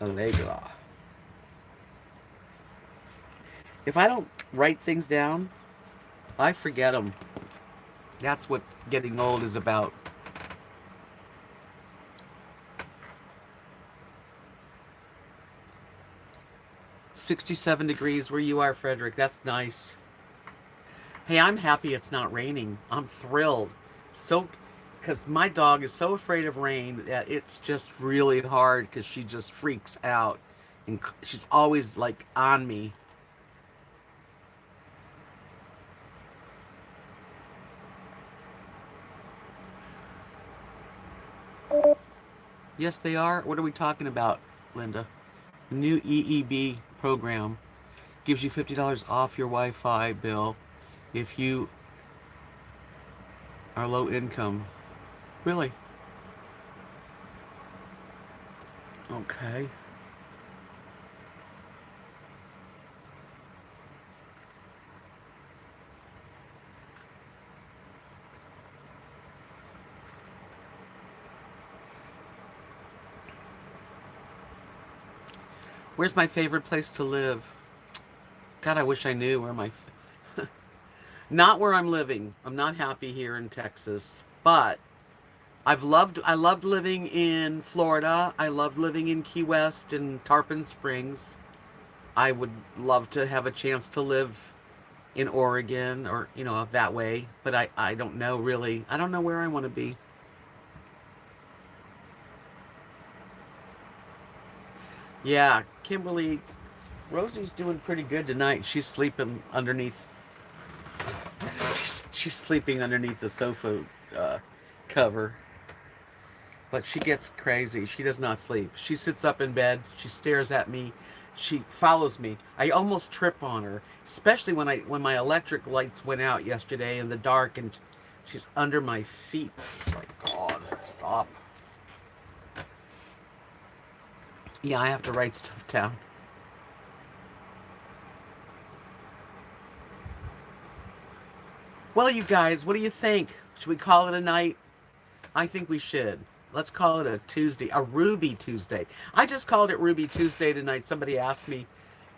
Allegra. If I don't write things down, I forget them. That's what getting old is about. "67 degrees where you are, Frederick. That's nice." Hey, I'm happy it's not raining. I'm thrilled. So because my dog is so afraid of rain that it's just really hard because she just freaks out. And she's always like on me. Yes, they are. What are we talking about, Linda? The new EEB program gives you $50 off your Wi-Fi bill if you are low income. Really? Okay. Where's my favorite place to live? God, I wish I knew where my... Not where I'm living. I'm not happy here in Texas, but I loved living in Florida. I loved living in Key West and Tarpon Springs. I would love to have a chance to live in Oregon or, that way, but I don't know really. I don't know where I want to be. Yeah, Kimberly, Rosie's doing pretty good tonight. She's sleeping underneath. She's sleeping underneath the sofa cover. But she gets crazy. She does not sleep. She sits up in bed. She stares at me. She follows me. I almost trip on her, especially when my electric lights went out yesterday in the dark, and she's under my feet. It's like, God, stop. Yeah, I have to write stuff down. Well, you guys, what do you think? Should we call it a night? I think we should. Let's call it a Tuesday, a Ruby Tuesday. I just called it Ruby Tuesday tonight. Somebody asked me,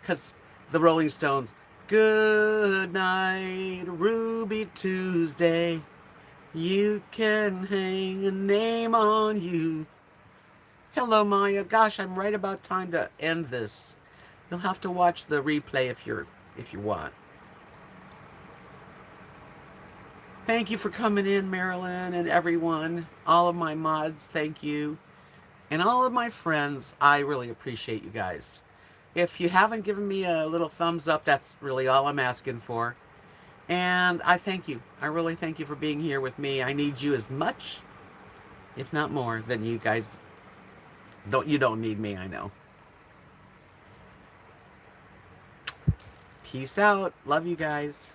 because the Rolling Stones, good night, Ruby Tuesday. You can hang a name on you. Hello, Maya. Gosh, I'm right about time to end this. You'll have to watch the replay if you want. Thank you for coming in, Marilyn, and everyone. All of my mods, thank you. And all of my friends, I really appreciate you guys. If you haven't given me a little thumbs up, that's really all I'm asking for. And I thank you. I really thank you for being here with me. I need you as much, if not more, than you guys. You don't need me, I know. Peace out. Love you guys.